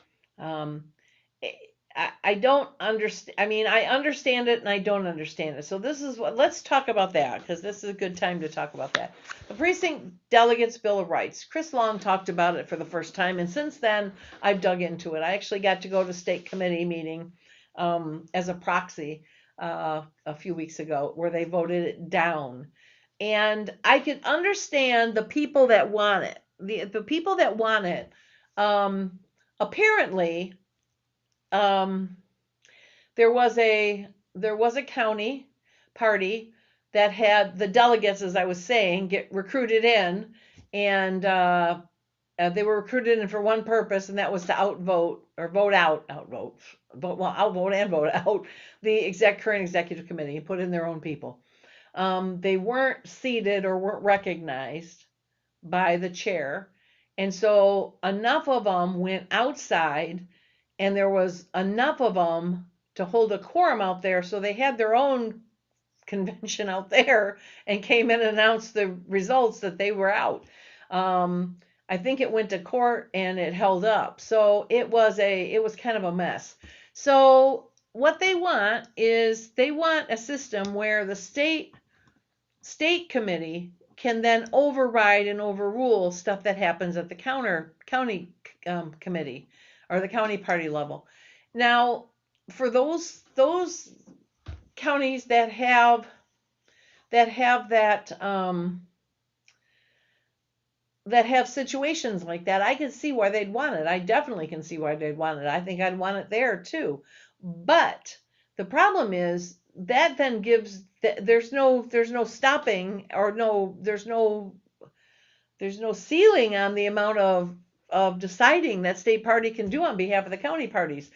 I don't understand. I mean, I understand it and I don't understand it. So let's talk about that, because this is a good time to talk about that. The Precinct Delegates Bill of Rights. Chris Long talked about it for the first time, and since then I've dug into it. I actually got to go to state committee meeting as a proxy a few weeks ago, where they voted it down. And I can understand the people that want it. The people that want it, apparently, there was a county party that had the delegates, as I was saying, get recruited in, and they were recruited in for one purpose, and that was to outvote the current executive committee and put in their own people. They weren't seated or weren't recognized by the chair, and so enough of them went outside and there was enough of them to hold a quorum out there, so they had their own convention out there and came in and announced the results that they were out. I think it went to court and it held up. So it was kind of a mess. So what they want is they want a system where the state committee can then override and overrule stuff that happens at the county committee or the county party level. Now, for those counties that have situations like that, I can see why they'd want it. I definitely can see why they'd want it. I think I'd want it there too. But the problem is that then gives there's no stopping or there's no ceiling on the amount of deciding that state party can do on behalf of the county parties.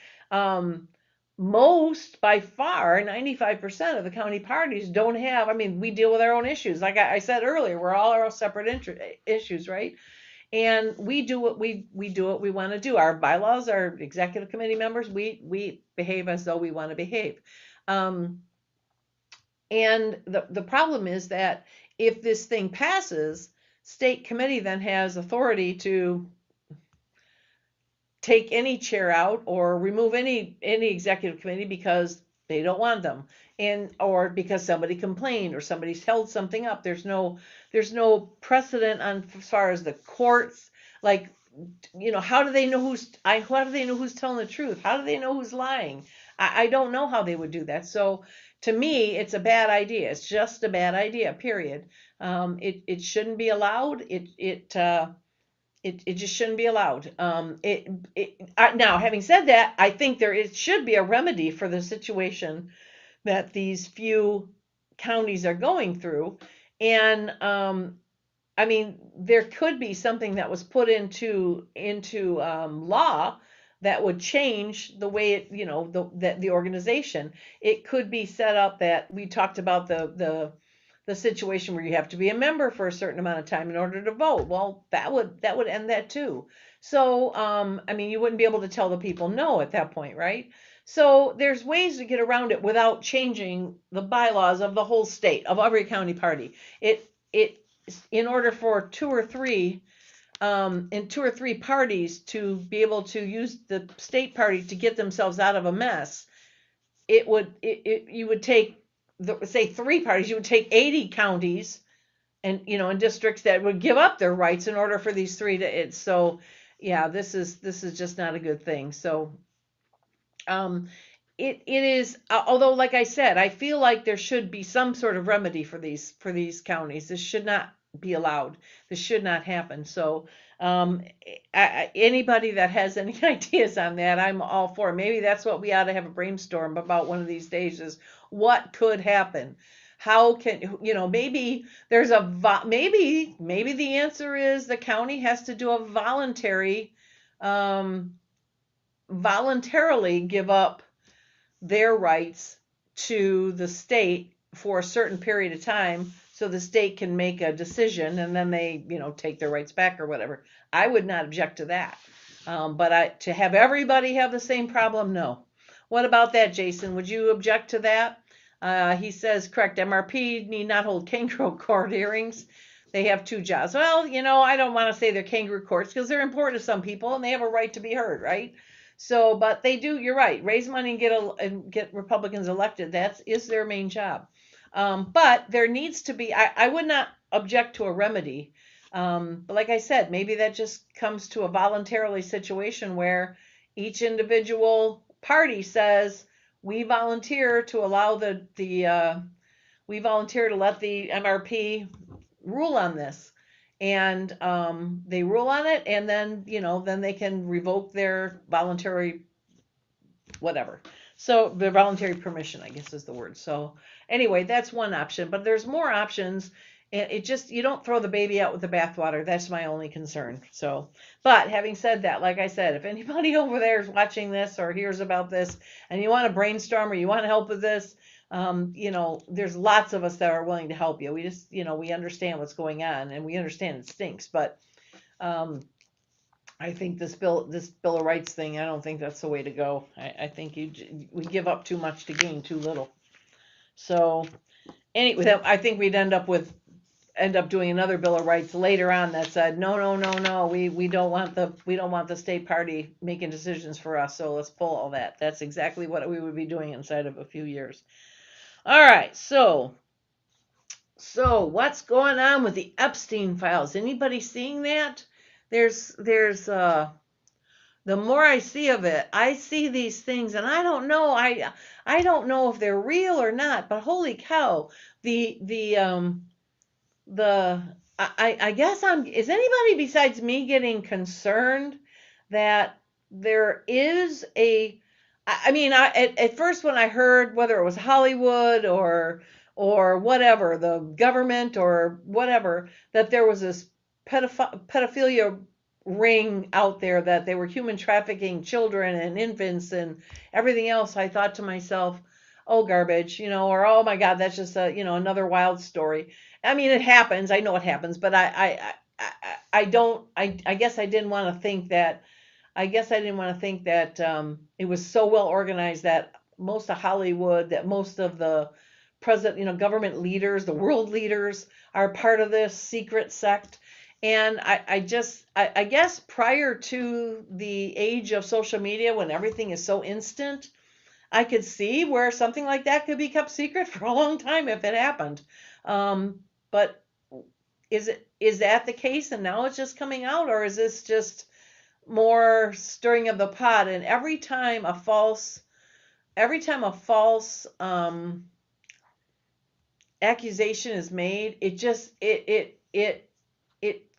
Most, by far, 95% of the county parties don't have, I mean, we deal with our own issues. Like I said earlier, we're all our separate issues, right? And we do what we want to do. Our bylaws, our executive committee members, we behave as though we want to behave. And the problem is that if this thing passes, state committee then has authority to take any chair out or remove any executive committee because they don't want them, or because somebody complained or somebody's held something up. There's no precedent on as far as the courts. Like, how do they know who's telling the truth? How do they know who's lying? I don't know how they would do that. So to me, it's a bad idea. It's just a bad idea, period. It shouldn't be allowed. It just shouldn't be allowed. Now, having said that, I think it should be a remedy for the situation that these few counties are going through. And I mean, there could be something that was put into law that would change the way it, the organization. It could be set up that we talked about the situation where you have to be a member for a certain amount of time in order to vote. Well, that would end that too. So, I mean, you wouldn't be able to tell the people no at that point, right? So there's ways to get around it without changing the bylaws of the whole state, of every county party. In order for two or three parties to be able to use the state party to get themselves out of a mess, you would take, say 3 parties, you would take 80 counties and, in districts that would give up their rights in order for these 3 to, so yeah, this is just not a good thing. So, it is, although, like I said, I feel like there should be some sort of remedy for these counties. This should not be allowed. This should not happen. So, anybody that has any ideas on that, I'm all for. Maybe that's what we ought to have a brainstorm about one of these days, is what could happen. How can, maybe there's maybe the answer is the county has to do a voluntarily give up their rights to the state for a certain period of time, so the state can make a decision and then they, take their rights back or whatever. I would not object to that. But to have everybody have the same problem, no. What about that, Jason? Would you object to that? He says, correct, MRP need not hold kangaroo court hearings. They have 2 jobs. Well, I don't want to say they're kangaroo courts because they're important to some people and they have a right to be heard, right? So, but they do, you're right, raise money and get Republicans elected. That is their main job. But there needs to be, I would not object to a remedy. But like I said, maybe that just comes to a voluntarily situation where each individual party says, we volunteer to allow we volunteer to let the MRP rule on this. And they rule on it, and then, then they can revoke their voluntary whatever. So the voluntary permission, I guess, is the word. So anyway, that's one option, but there's more options. And you don't throw the baby out with the bathwater. That's my only concern. So, but having said that, like I said, if anybody over there is watching this or hears about this and you want to brainstorm or you want to help with this, there's lots of us that are willing to help you. We just, we understand what's going on and we understand it stinks, but I think this Bill of Rights thing, I don't think that's the way to go. I think we give up too much to gain too little. So anyway, I think we'd end up doing another Bill of Rights later on that said no, we don't want the state party making decisions for us, so let's pull all that. That's exactly what we would be doing inside of a few years. All right, so what's going on with the Epstein files? Anybody seeing that? There's the more I see of it, I see these things, and I don't know if they're real or not, but holy cow, I guess is anybody besides me getting concerned that there is at first when I heard, whether it was Hollywood or whatever, the government or whatever, that there was this pedophilia ring out there, that they were human trafficking children and infants and everything else, I thought to myself, oh, garbage, or oh my God, that's just another wild story. I mean, it happens. I know it happens, but I guess I didn't want to think that. It was so well organized that most of Hollywood, that most of the government leaders, the world leaders, are part of this secret sect. And I guess prior to the age of social media, when everything is so instant, I could see where something like that could be kept secret for a long time if it happened. But is that the case, and now it's just coming out, or is this just more stirring of the pot? And every time a false accusation is made, it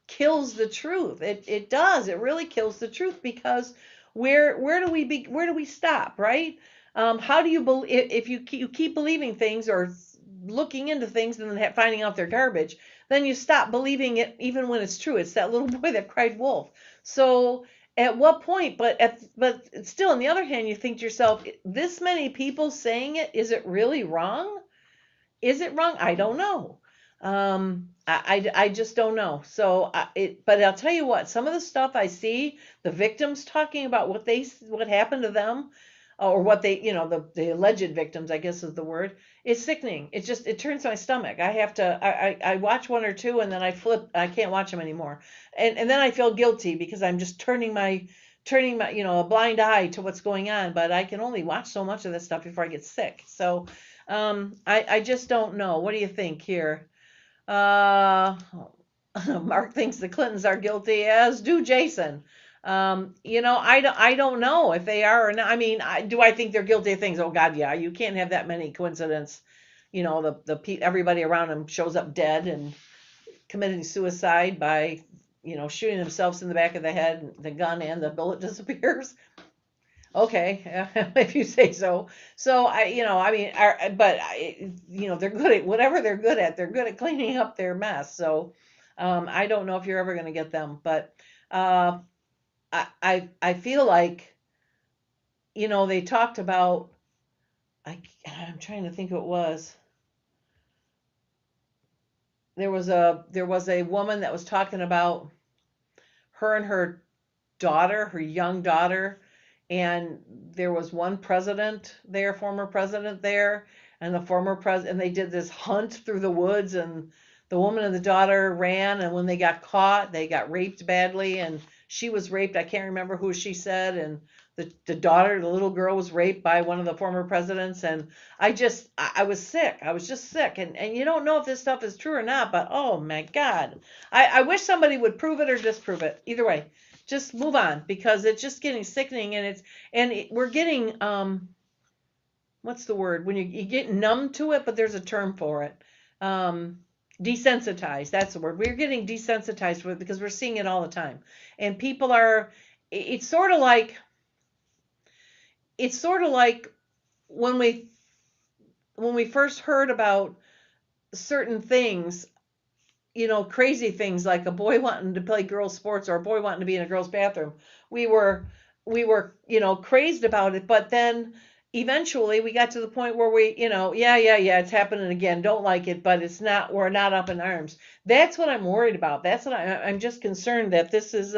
kills the truth. It does. It really kills the truth, because where do we stop, right? How do you believe, if you keep believing things or looking into things and then finding out they're garbage, then you stop believing it even when it's true. It's that little boy that cried wolf. So at what point? But still, on the other hand, you think to yourself, this many people saying it, is it really wrong? Is it wrong? I don't know. I just don't know. So but I'll tell you what, some of the stuff I see, the victims talking about what happened to them, or what they, the alleged victims, I guess is the word, is sickening. It turns my stomach. I watch one or two and then I flip. I can't watch them anymore. And then I feel guilty because I'm just turning my, a blind eye to what's going on. But I can only watch so much of this stuff before I get sick. So I just don't know. What do you think here? Mark thinks the Clintons are guilty, as do Jason. I don't know if they are or not. I mean, do I think they're guilty of things? Oh God, yeah. You can't have that many coincidence. Everybody around them shows up dead and committing suicide by, shooting themselves in the back of the head, the gun and the bullet disappears. Okay, if you say so. So they're good at whatever they're good at. They're good at cleaning up their mess. So, I don't know if you're ever going to get them, but, I feel like, they talked about, I'm trying to think who it was. There was a woman that was talking about her and her daughter, her young daughter, and there was one president there, former president there, and the former president, and they did this hunt through the woods, and the woman and the daughter ran, and when they got caught, they got raped badly, and she was raped. I can't remember who she said, and the daughter, the little girl, was raped by one of the former presidents, and I was sick. I was just sick, and you don't know if this stuff is true or not, but oh my God, I wish somebody would prove it or disprove it. Either way, just move on, because it's just getting sickening, and we're getting what's the word, when you get numb to it, but there's a term for it. Desensitized, that's the word. We're getting desensitized with it because we're seeing it all the time, and people are. It's sort of like when we first heard about certain things, crazy things like a boy wanting to play girls' sports or a boy wanting to be in a girl's bathroom. We were crazed about it, but then eventually we got to the point where we, yeah, it's happening again. Don't like it, but we're not up in arms. That's what I'm worried about. That's what I'm just concerned that this is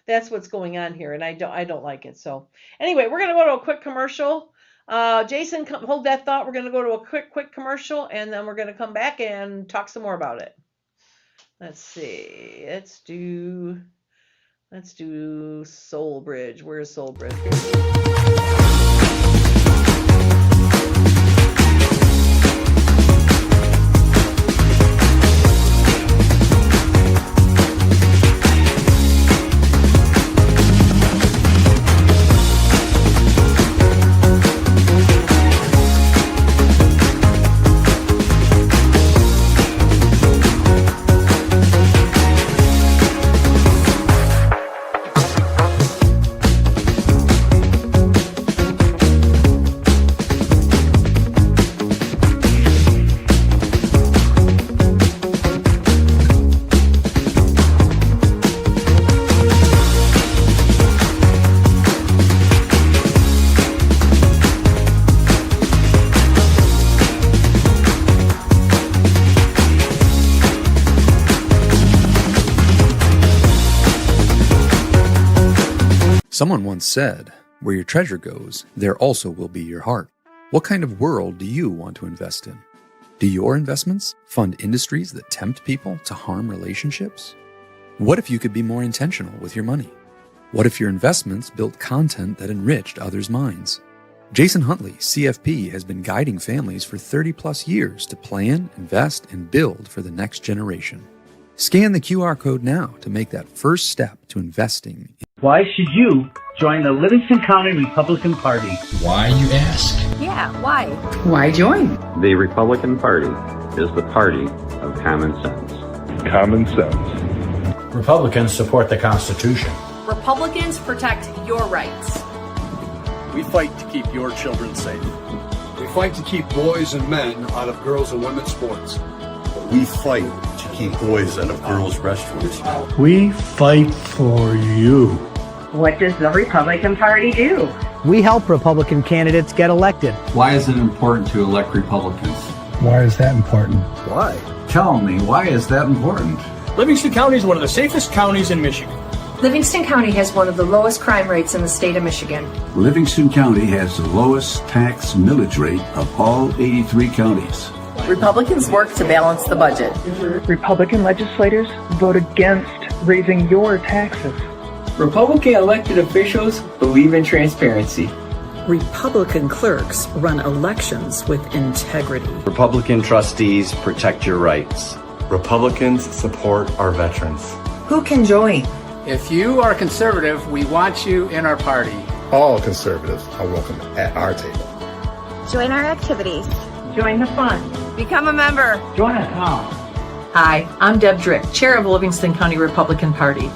That's what's going on here, and I don't like it. So anyway, we're gonna go to a quick commercial. Jason, hold that thought. We're gonna go to a quick commercial, and then we're gonna come back and talk some more about it. Let's see. Let's do Soul Bridge. Where's Soul Bridge? Someone once said, where your treasure goes, there also will be your heart. What kind of world do you want to invest in? Do your investments fund industries that tempt people to harm relationships? What if you could be more intentional with your money? What if your investments built content that enriched others' minds? Jason Huntley, CFP, has been guiding families for 30 plus years to plan, invest, and build for the next generation. Scan the QR code now to make that first step to investing. Why should you join the Livingston County Republican Party? Why, you ask? Yeah, why? Why join? The Republican Party is the party of common sense. Common sense. Republicans support the Constitution. Republicans protect your rights. We fight to keep your children safe. We fight to keep boys and men out of girls and women's sports. We fight to keep boys out of girls' restrooms. We fight for you. What does the Republican Party do? We help Republican candidates get elected. Why is it important to elect Republicans? Why is that important? Why? Tell me, why is that important? Livingston County is one of the safest counties in Michigan. Livingston County has one of the lowest crime rates in the state of Michigan. Livingston County has the lowest tax millage rate of all 83 counties. Republicans work to balance the budget. Republican legislators vote against raising your taxes. Republican elected officials believe in transparency. Republican clerks run elections with integrity. Republican trustees protect your rights. Republicans support our veterans. Who can join? If you are conservative, we want you in our party. All conservatives are welcome at our table. Join our activities. Join the fun. Become a member. Join us now. Hi, I'm Deb Drick, Chair of Livingston County Republican Party.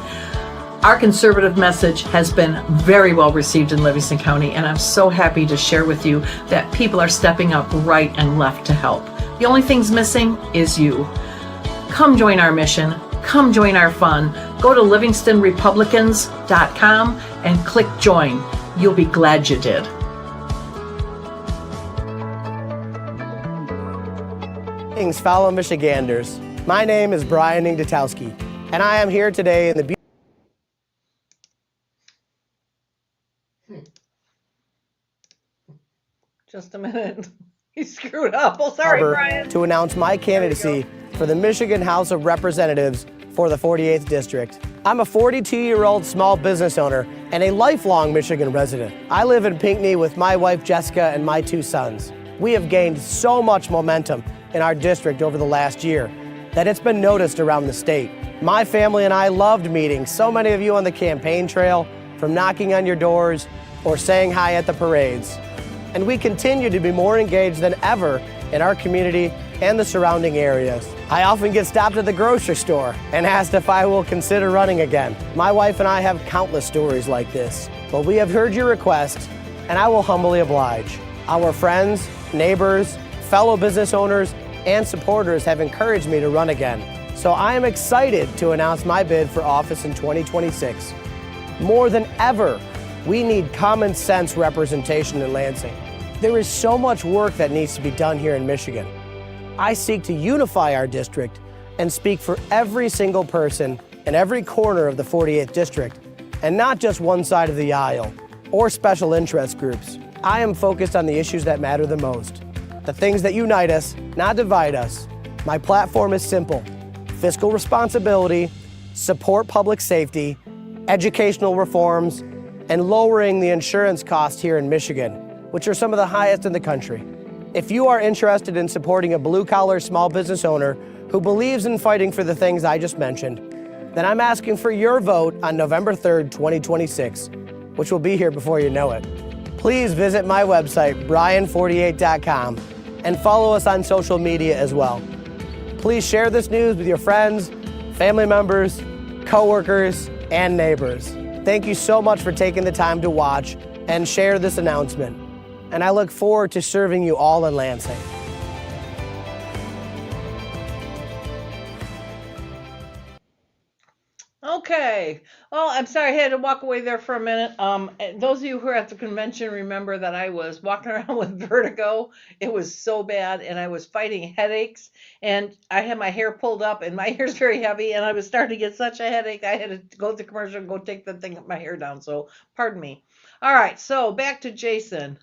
Our conservative message has been very well received in Livingston County, and I'm so happy to share with you that people are stepping up right and left to help. The only thing's missing is you. Come join our mission. Come join our fun. Go to livingstonrepublicans.com and click join. You'll be glad you did. Fellow Michiganders, my name is Brian Ingdatowski, and I am here today in the Just a minute. He screwed up. Oh, sorry, Brian. to announce my candidacy for the Michigan House of Representatives for the 48th District. I'm a 42-year-old small business owner and a lifelong Michigan resident. I live in Pinckney with my wife Jessica and my 2 sons. We have gained so much momentum in our district over the last year that it's been noticed around the state. My family and I loved meeting so many of you on the campaign trail, from knocking on your doors or saying hi at the parades. And we continue to be more engaged than ever in our community and the surrounding areas. I often get stopped at the grocery store and asked if I will consider running again. My wife and I have countless stories like this, but we have heard your request and I will humbly oblige. Our friends, neighbors, fellow business owners, and supporters have encouraged me to run again. So I am excited to announce my bid for office in 2026. More than ever, we need common sense representation in Lansing. There is so much work that needs to be done here in Michigan. I seek to unify our district and speak for every single person in every corner of the 48th District and not just one side of the aisle or special interest groups. I am focused on the issues that matter the most, the things that unite us, not divide us. My platform is simple: fiscal responsibility, support public safety, educational reforms, and lowering the insurance costs here in Michigan, which are some of the highest in the country. If you are interested in supporting a blue-collar small business owner who believes in fighting for the things I just mentioned, then I'm asking for your vote on November 3rd, 2026, which will be here before you know it. Please visit my website, brian48.com, and follow us on social media as well. Please share this news with your friends, family members, coworkers, and neighbors. Thank you so much for taking the time to watch and share this announcement. And I look forward to serving you all in Lansing. Okay. Well, I'm sorry I had to walk away there for a minute. Those of you who are at the convention remember that I was walking around with vertigo. It was so bad, and I was fighting headaches, and I had my hair pulled up, and my hair's very heavy, and I was starting to get such a headache, I had to go to the commercial and go take the thing, my hair down, so pardon me. All right, so back to Jason.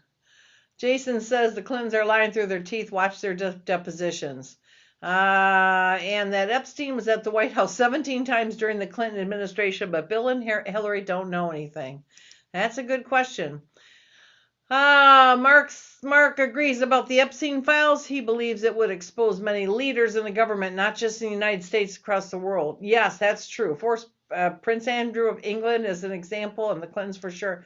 Jason says the Clintons are lying through their teeth. Watch their depositions. And that Epstein was at the White House 17 times during the Clinton administration, but Bill and Hillary don't know anything. That's a good question. Mark agrees about the Epstein files. He believes it would expose many leaders in the government, not just in the United States, across the world. Yes, that's true. Prince Andrew of England is an example, and the Clintons for sure.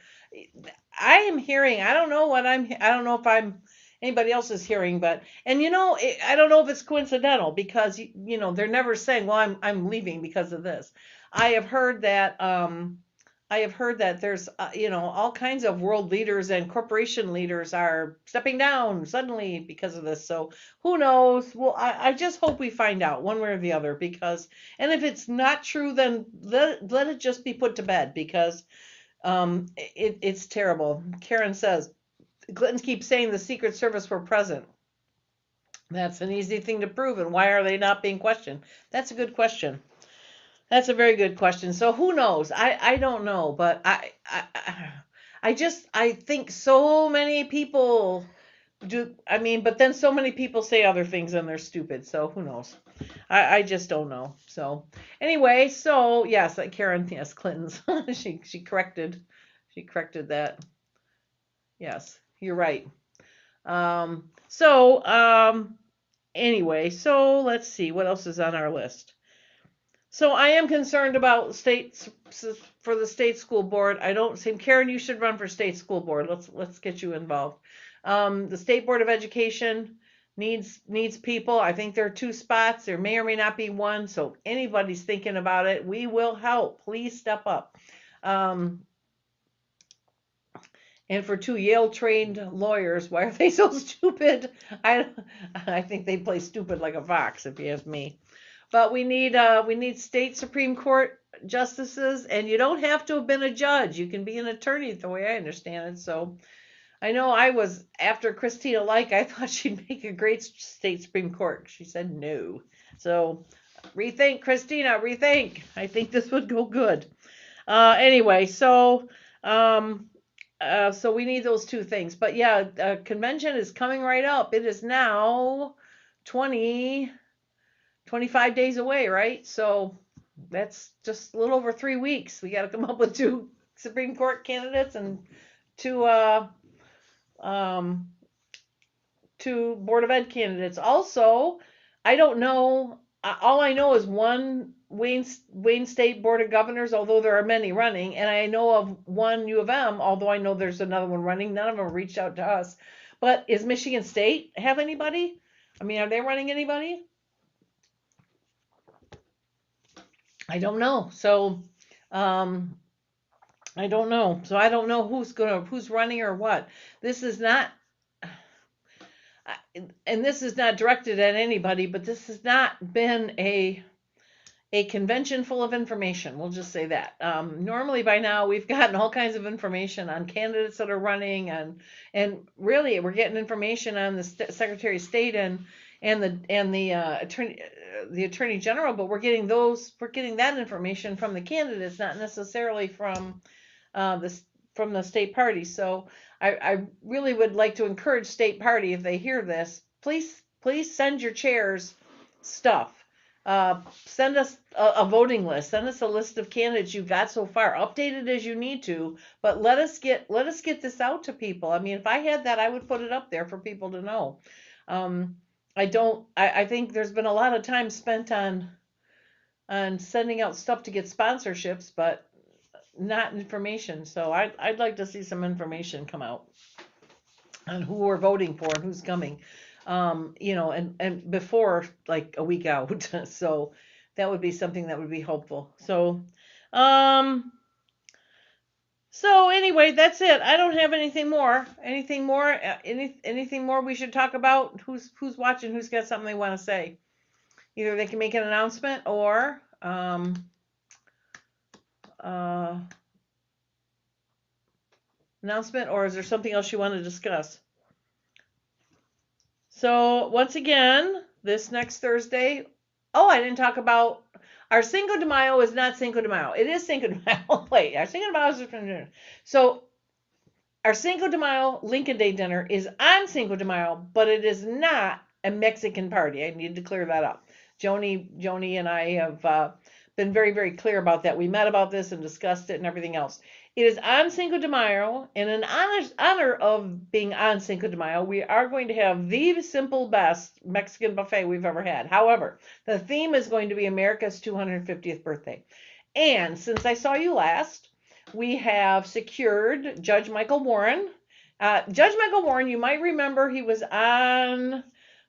I am hearing, I don't know if anybody else is hearing, but, and I don't know if it's coincidental, because they're never saying, well, I'm leaving because of this. I have heard that there's all kinds of world leaders and corporation leaders are stepping down suddenly because of this. So who knows? Well, I just hope we find out one way or the other, and if it's not true, then let it just be put to bed, because it's terrible. Karen says, Clintons keep saying the Secret Service were present. That's an easy thing to prove, and why are they not being questioned? That's a good question. That's a very good question. So who knows? I don't know, but I think so many people do. But then so many people say other things and they're stupid. So who knows? I just don't know. So anyway, so yes, Karen, yes, Clintons. she corrected that. Yes, you're right. Anyway, so let's see what else is on our list. So I am concerned about states for the state school board. I don't see, Karen, you should run for state school board. Let's get you involved. The State Board of Education needs people. I think there are 2 spots. There may or may not be 1. So anybody's thinking about it, we will help. Please step up. And for 2 Yale-trained lawyers, why are they so stupid? I think they play stupid like a fox, if you ask me. But we need state Supreme Court justices, and you don't have to have been a judge. You can be an attorney, the way I understand it. So I know I was, after Christina Like, I thought she'd make a great state Supreme Court. She said no. So rethink, Christina, rethink. I think this would go good. Anyway, so we need those 2 things. But yeah, convention is coming right up. It is now 25 days away, right? So that's just a little over 3 weeks. We got to come up with 2 Supreme Court candidates and 2 Board of Ed candidates. Also, I don't know. All I know is 1 Wayne State Board of Governors, although there are many running, and I know of 1 U of M, although I know there's another one running. None of them reached out to us. But is Michigan State have anybody? Are they running anybody? I don't know. So, I don't know. So I don't know who's running or what. This is not, and this is not directed at anybody, but this has not been a convention full of information. We'll just say that. Normally by now we've gotten all kinds of information on candidates that are running, and really we're getting information on the Secretary of State and the attorney general, but we're getting that information from the candidates, not necessarily from the state party. So I really would like to encourage state party, if they hear this, please send your chairs stuff. Send us a voting list. Send us a list of candidates you got so far, updated as you need to, but let us get this out to people. I mean, if I had that, I would put it up there for people to know. I think there's been a lot of time spent on sending out stuff to get sponsorships, but not information. So I'd like to see some information come out on who we're voting for and who's coming. And before like a week out. So that would be something that would be helpful. So anyway, that's it. I don't have anything more. Anything more we should talk about? Who's watching? Who's got something they want to say? Either they can make an announcement or is there something else you want to discuss? So once again, this next Thursday, I didn't talk about our Cinco de Mayo. Is not Cinco de Mayo. It is Cinco de Mayo. Wait, our Cinco de Mayo is different. So our Cinco de Mayo Lincoln Day dinner is on Cinco de Mayo, but it is not a Mexican party. I need to clear that up. Joni and I have been very, very clear about that. We met about this and discussed it and everything else. It is on Cinco de Mayo, and in honor of being on Cinco de Mayo, we are going to have the simple best Mexican buffet we've ever had. However, the theme is going to be America's 250th birthday. And since I saw you last, we have secured Judge Michael Warren. Judge Michael Warren, you might remember he was on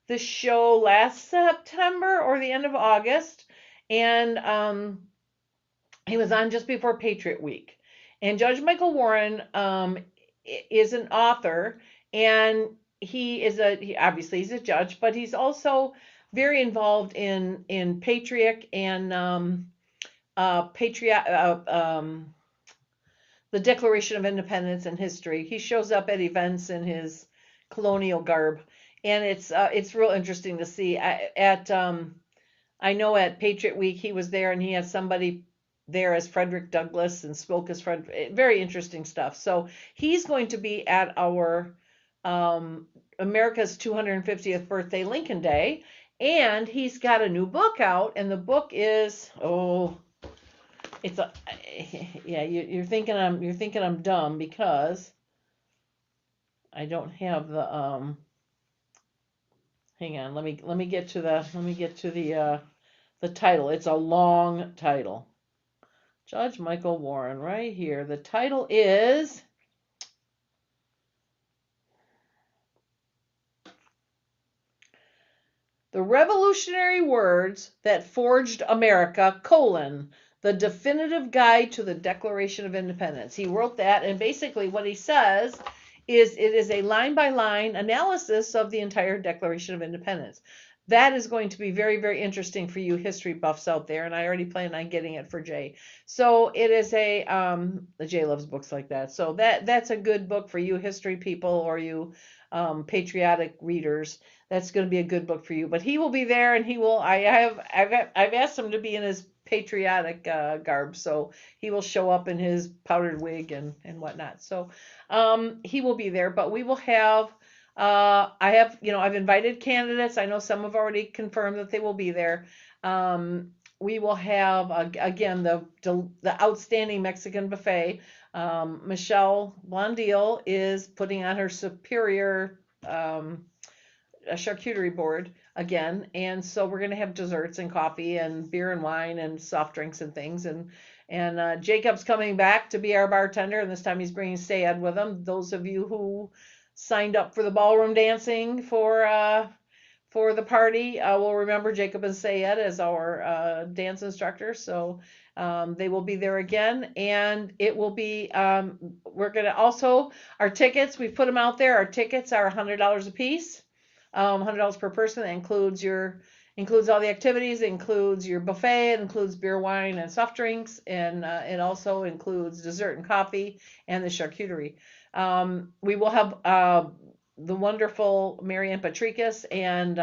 the show last September or the end of August, and he was on just before Patriot Week. And Judge Michael Warren is an author, and obviously he's a judge, but he's also very involved in patriot and the Declaration of Independence and history. He shows up at events in his colonial garb, and it's real interesting to see. I know at Patriot Week he was there, and he had somebody there as Frederick Douglass and spoke as Frederick. Very interesting stuff. So he's going to be at our America's 250th birthday Lincoln Day, and he's got a new book out, and the book is you're thinking I'm dumb because I don't have the hang on, let me get to the title. It's a long title. Judge Michael Warren, right here. The title is The Revolutionary Words That Forged America, The Definitive Guide to the Declaration of Independence. He wrote that, and basically what he says is it is a line-by-line analysis of the entire Declaration of Independence. That is going to be very, very interesting for you history buffs out there, and I already plan on getting it for Jay. So it is Jay loves books like that. So that's a good book for you history people or you patriotic readers. That's going to be a good book for you. But he will be there, and he will. I've asked him to be in his patriotic garb, so he will show up in his powdered wig and whatnot. So he will be there, but we will have. I've invited candidates. I know some have already confirmed that they will be there. We will have again the outstanding Mexican buffet. Michelle Blondil is putting on her superior charcuterie board again, and so we're going to have desserts and coffee and beer and wine and soft drinks and things. And Jacob's coming back to be our bartender, and this time he's bringing Sayed with him. Those of you who signed up for the ballroom dancing for the party will remember Jacob and Sayed as our dance instructors. So they will be there again, and it will be we're going to also our tickets, we've put them out there. Our tickets are $100 a piece, $100 per person. That includes all the activities. It includes your buffet. It includes beer, wine, and soft drinks, and it also includes dessert and coffee and the charcuterie. We will have the wonderful Marianne Patricus and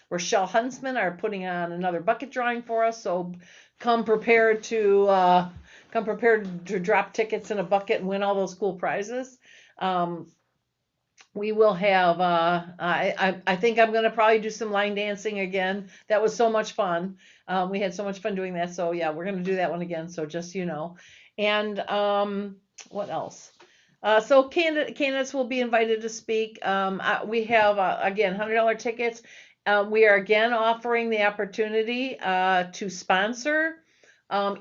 Rochelle Huntsman are putting on another bucket drawing for us. So come prepared to drop tickets in a bucket and win all those cool prizes. We will have, I think I'm going to probably do some line dancing again. That was so much fun. We had so much fun doing that. So yeah, we're going to do that one again. So just, you know, and what else? So candidates will be invited to speak. We have, again, $100 tickets. We are again offering the opportunity to sponsor to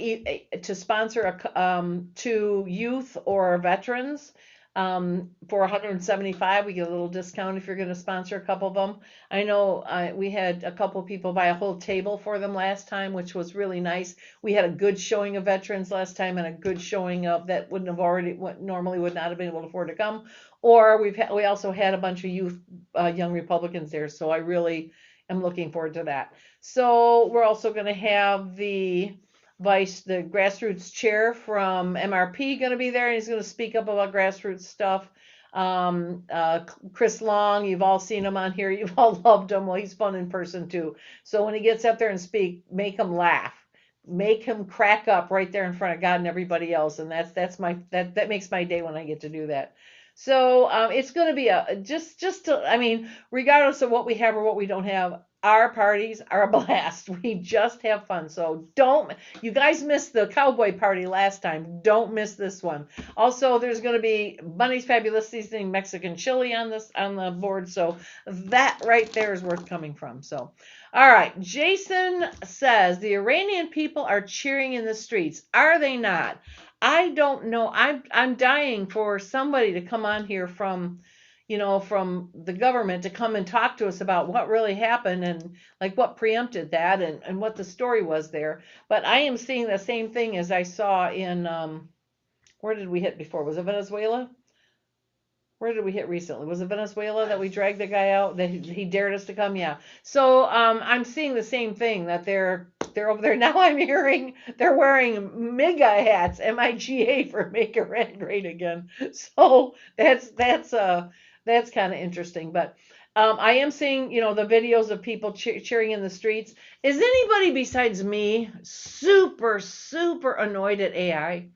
youth or veterans. For $175, we get a little discount if you're going to sponsor a couple of them. I know we had a couple of people buy a whole table for them last time, which was really nice. We had a good showing of veterans last time and a good showing of that normally would not have been able to afford to come. Or we also had a bunch of youth, young Republicans there. So I really am looking forward to that. So we're also going to have the grassroots chair from MRP going to be there, and he's going to speak up about grassroots stuff. Chris Long, you've all seen him on here. You've all loved him. Well, he's fun in person too. So when he gets up there and speak, make him laugh, make him crack up right there in front of God and everybody else. And that makes my day when I get to do that. So it's going to be regardless of what we have or what we don't have, our parties are a blast. We just have fun. So you guys missed the cowboy party last time. Don't miss this one. Also, there's going to be Bunny's Fabulous Seasoning Mexican Chili on the board. So that right there is worth coming from. So, all right. Jason says the Iranian people are cheering in the streets. Are they not? I don't know. I'm dying for somebody to come on here from the government to come and talk to us about what really happened and like what preempted that and what the story was there. But I am seeing the same thing as I saw in, where did we hit before? Was it Venezuela? Where did we hit recently? Was it Venezuela that we dragged the guy out, that he dared us to come? Yeah. So I'm seeing the same thing, that they're over there. Now I'm hearing they're wearing MIGA hats, MIGA, for Make Iran Great Again. So that's kind of interesting. But I am seeing, the videos of people cheering in the streets. Is anybody besides me super, super annoyed at AI?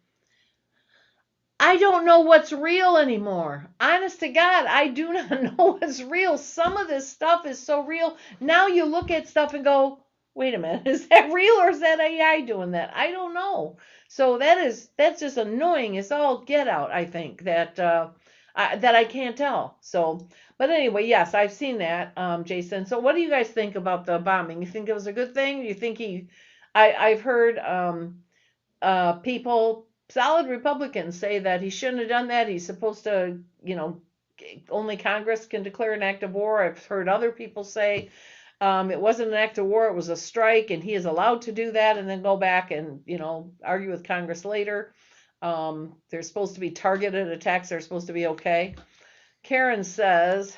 I don't know what's real anymore. Honest to God, I do not know what's real. Some of this stuff is so real. Now you look at stuff and go, wait a minute, is that real or is that AI doing that? I don't know. So that's just annoying. It's all get out, I think, that I can't tell. So, but anyway, yes, I've seen that, Jason. So what do you guys think about the bombing? You think it was a good thing? You think I've heard people, solid Republicans, say that he shouldn't have done that. He's supposed to, only Congress can declare an act of war. I've heard other people say it wasn't an act of war, it was a strike, and he is allowed to do that and then go back and, argue with Congress later. They're supposed to be targeted attacks. They're supposed to be okay. Karen says,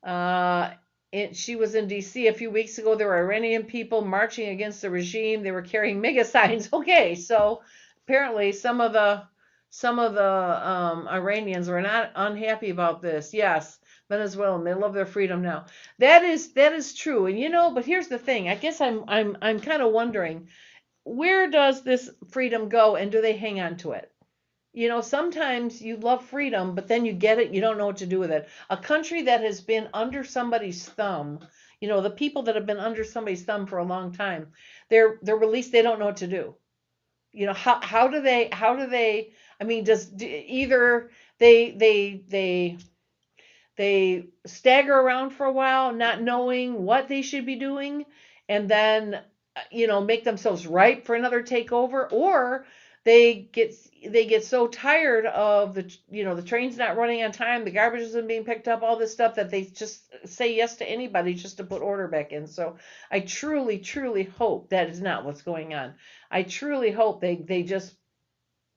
she was in D.C. a few weeks ago. There were Iranian people marching against the regime. They were carrying MAGA signs. Okay, so apparently some of the Iranians were not unhappy about this. Yes, Venezuelan, they love their freedom now. That is true. And but here's the thing. I guess I'm kind of wondering, where does this freedom go, and do they hang on to it? Sometimes you love freedom, but then you get it, you don't know what to do with it. A country that has been under somebody's thumb, the people that have been under somebody's thumb for a long time, they're released, they don't know what to do. How do they, I mean, either they stagger around for a while, not knowing what they should be doing, and then, make themselves ripe for another takeover, or they get so tired of the trains not running on time, the garbage isn't being picked up, all this stuff, that they just say yes to anybody just to put order back in. So I truly, truly hope that is not what's going on. I truly hope they just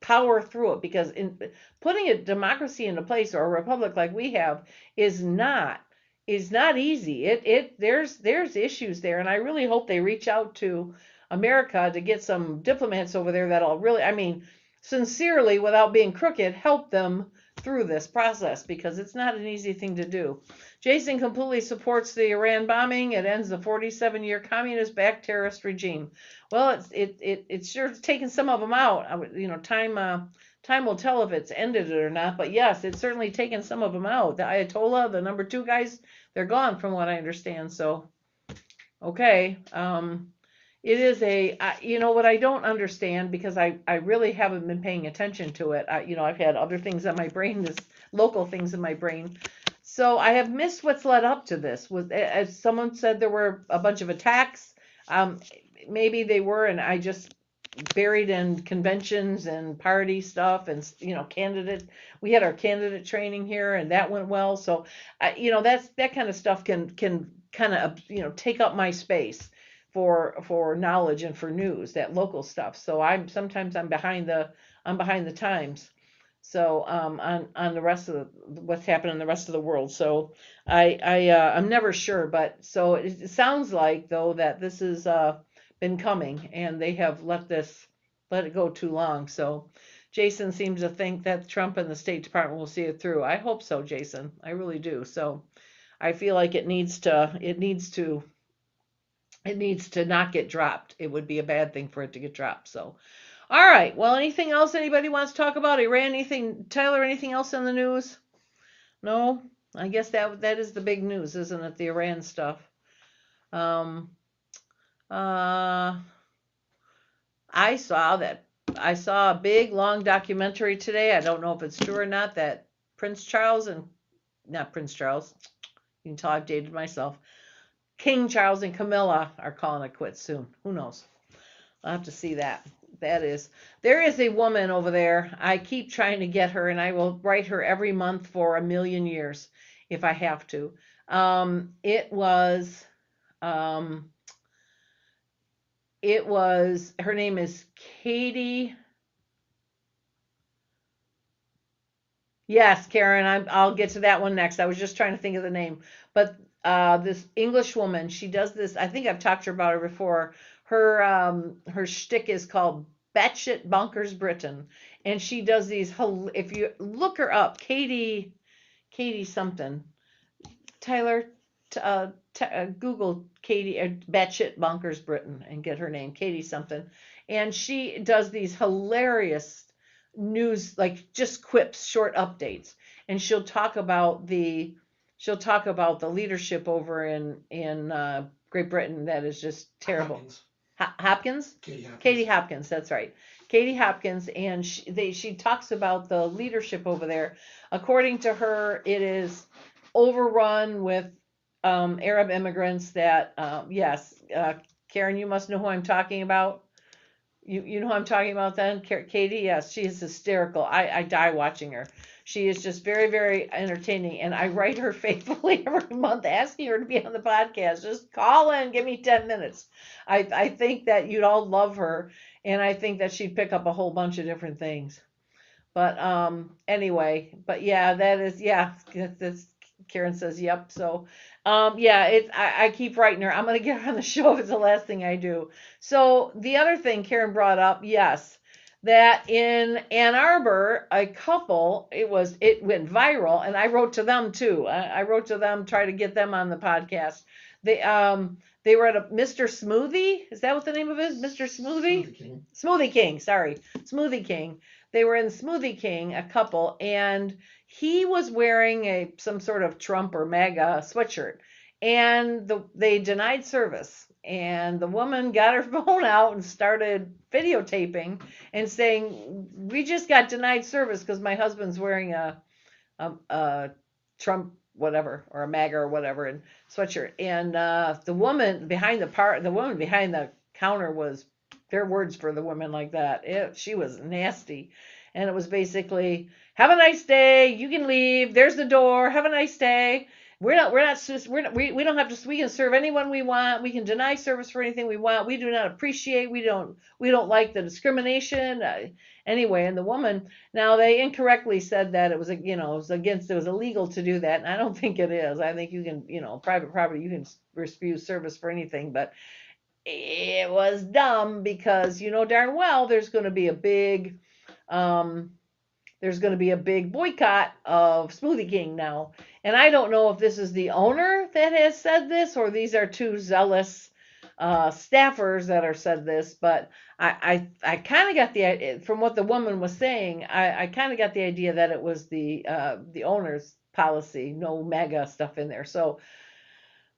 power through it, because in putting a democracy into place, or a republic like we have, is not easy. There's issues there, and I really hope they reach out to America to get some diplomats over there that'll really, sincerely, without being crooked, help them through this process, because it's not an easy thing to do. Jason completely supports the Iran bombing. It ends the 47-year communist-backed terrorist regime. Well, it's sure taken some of them out. Time will tell if it's ended it or not. But yes, it's certainly taken some of them out. The Ayatollah, the number 2 guys, they're gone from what I understand. So, okay. It is what I don't understand, because I really haven't been paying attention to it. I've had other things on my brain, local things in my brain. So I have missed what's led up to this. As someone said, there were a bunch of attacks. Maybe they were, and I just buried in conventions and party stuff, and we had our candidate training here, and that went well. So that kind of stuff can kind of take up my space for knowledge and for news, that local stuff. So sometimes I'm behind the times. So on the rest of what's happening in the rest of the world. So I'm never sure, but so it sounds like, though, that this has been coming, and they have let it go too long. So Jason seems to think that Trump and the State Department will see it through. I hope so, Jason. I really do. So I feel like it needs to not get dropped. It would be a bad thing for it to get dropped. So. All right. Well, anything else anybody wants to talk about? Iran, Tyler, anything else in the news? No? I guess that is the big news, isn't it? The Iran stuff. I saw a big, long documentary today. I don't know if it's true or not, that not Prince Charles. You can tell I've dated myself. King Charles and Camilla are calling it quits soon. Who knows? I'll have to see that. There is a woman over there. I keep trying to get her, and I will write her every month for 1,000,000 years if I have to. Her name is Katie. Yes, Karen, I'll get to that one next. I was just trying to think of the name. But this English woman, she does this. I think I've talked to her about her before. Her shtick is called Batshit Bonkers Britain, and she does these. If you look her up, Katie something. Tyler, Google Katie Batshit Bonkers Britain and get her name, Katie something, and she does these hilarious news, like just quips, short updates, and she'll talk about the leadership over in Great Britain that is just terrible. Hopkins? Katie Hopkins, that's right. Katie Hopkins, and she talks about the leadership over there. According to her, it is overrun with Arab immigrants that, Karen, you must know who I'm talking about. You know who I'm talking about then? Katie? Yes, she is hysterical. I die watching her. She is just very, very entertaining, and I write her faithfully every month asking her to be on the podcast. Just call in, give me 10 minutes. I think that you'd all love her, and I think that she'd pick up a whole bunch of different things. But anyway, but yeah, that's Karen says, yep. So I keep writing her. I'm going to get her on the show if it's the last thing I do. So the other thing Karen brought up, yes, that in Ann Arbor, a couple, it went viral, and I wrote to them too. I wrote to them, try to get them on the podcast. They were at a Mr. Smoothie. Is that what the name of it is? Mr. Smoothie? Smoothie King. Sorry. Smoothie King. They were in Smoothie King, a couple, and he was wearing some sort of Trump or MAGA sweatshirt, and they denied service. And the woman got her phone out and started videotaping and saying, "We just got denied service because my husband's wearing a Trump whatever or a MAGA or whatever and sweatshirt." And the woman behind the counter was, their words for the woman like that. She was nasty, and it was basically, "Have a nice day. You can leave. There's the door. Have a nice day. We don't have to. We can serve anyone we want. We can deny service for anything we want. We do not appreciate. We don't like the discrimination." Anyway, and the woman, now they incorrectly said that it was illegal to do that, and I don't think it is. I think you can, private property, you can refuse service for anything, but it was dumb because darn well there's going to be a big there's going to be a big boycott of Smoothie King now. And I don't know if this is the owner that has said this or these are two zealous staffers that are said this, but I kind of got the, from what the woman was saying, I kind of got the idea that it was the owner's policy, no MAGA stuff in there. So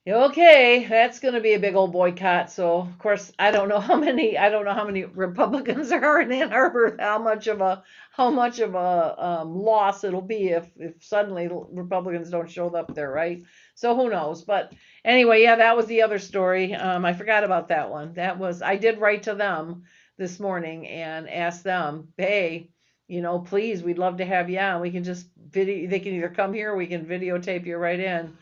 okay, that's going to be a big old boycott. So of course, I don't know how many Republicans there are in Ann Arbor, how much of a loss it'll be if suddenly Republicans don't show up there, right? So who knows? But anyway, yeah, that was the other story. I forgot about that one. I did write to them this morning and ask them, hey, please, we'd love to have you on. We can just they can either come here or we can videotape you right in.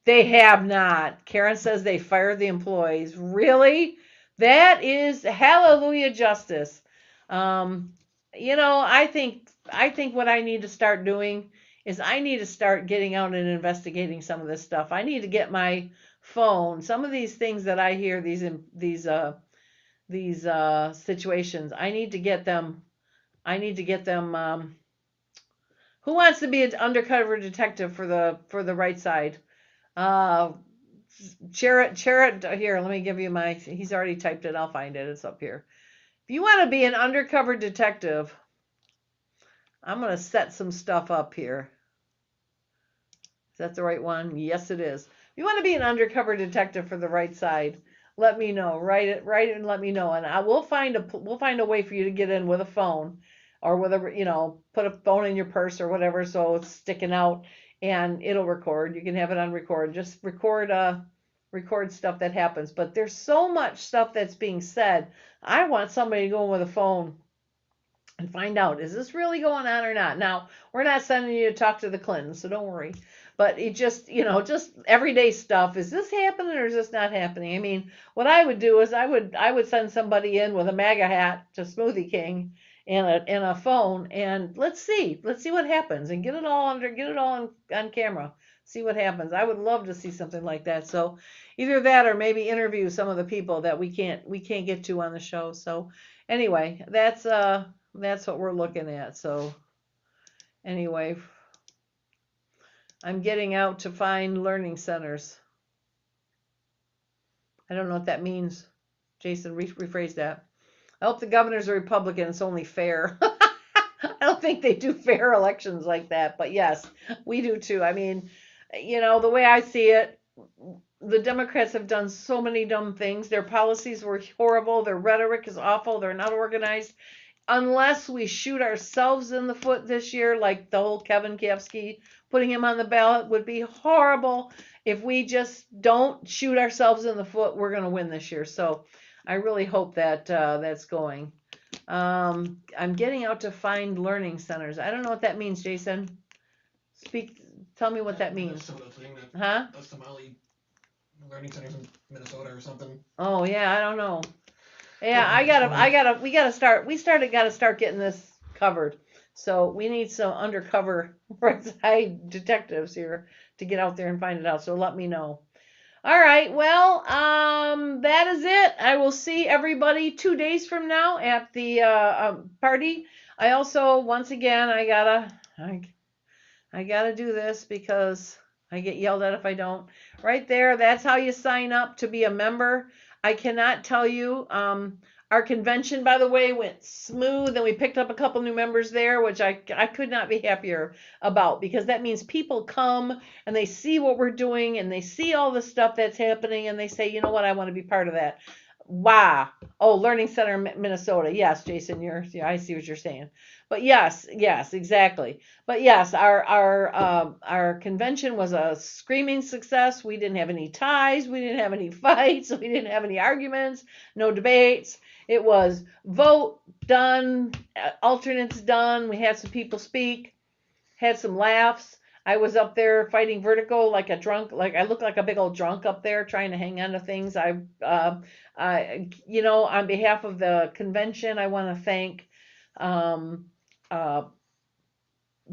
They have not. Karen says they fired the employees. Really? That is hallelujah justice. I think what I need to start doing is I need to start getting out and investigating some of this stuff. I need to get my phone. Some of these things that I hear, these situations, I need to get them. Who wants to be an undercover detective for the right side? Charit here, let me give you he's already typed it. I'll find it. It's up here. If you want to be an undercover detective, I'm going to set some stuff up here. Is that the right one? Yes, it is. If you want to be an undercover detective for the right side, let me know. Write it and let me know. And we'll find a way for you to get in with a phone or with put a phone in your purse or whatever so it's sticking out. And it'll record. You can have it on record. Just record stuff that happens. But there's so much stuff that's being said. I want somebody to go in with a phone and find out, is this really going on or not? Now, we're not sending you to talk to the Clintons, so don't worry. But it just everyday stuff. Is this happening or is this not happening? I mean, what I would do is I would send somebody in with a MAGA hat to Smoothie King and a phone, and let's see what happens, and get it all on camera, see what happens. I would love to see something like that. So either that or maybe interview some of the people that we can't get to on the show. So anyway, that's what we're looking at. So anyway, I'm getting out to find learning centers. I don't know what that means. Jason, rephrase that. I hope the governor's a Republican. It's only fair. I don't think they do fair elections like that. But yes, we do too. I mean, the way I see it, the Democrats have done so many dumb things. Their policies were horrible. Their rhetoric is awful. They're not organized. Unless we shoot ourselves in the foot this year, like the whole Kevin Kafsky, putting him on the ballot would be horrible. If we just don't shoot ourselves in the foot, we're going to win this year. So I really hope that that's going. I'm getting out to find learning centers. I don't know what that means, Jason. Tell me what that means. Huh? That's Somali learning centers in Minnesota or something. Oh yeah, I don't know. Yeah, we gotta start getting this covered. So we need some undercover right side detectives here to get out there and find it out. So let me know. All right, well, that is it. I will see everybody 2 days from now at the party. I also, once again, I gotta do this because I get yelled at if I don't. Right there, that's how you sign up to be a member. I cannot tell you. Our convention, by the way, went smooth, and we picked up a couple new members there, which I could not be happier about, because that means people come and they see what we're doing and they see all the stuff that's happening and they say, you know what, I want to be part of that. Wow. Oh, Learning Center Minnesota. Yes, Jason, I see what you're saying. But yes, exactly. But yes, our convention was a screaming success. We didn't have any ties. We didn't have any fights. We didn't have any arguments, no debates. It was vote done, alternates done. We had some people speak, had some laughs. I was up there fighting vertigo like a drunk, like I look like a big old drunk up there trying to hang on to things. On behalf of the convention, I want to thank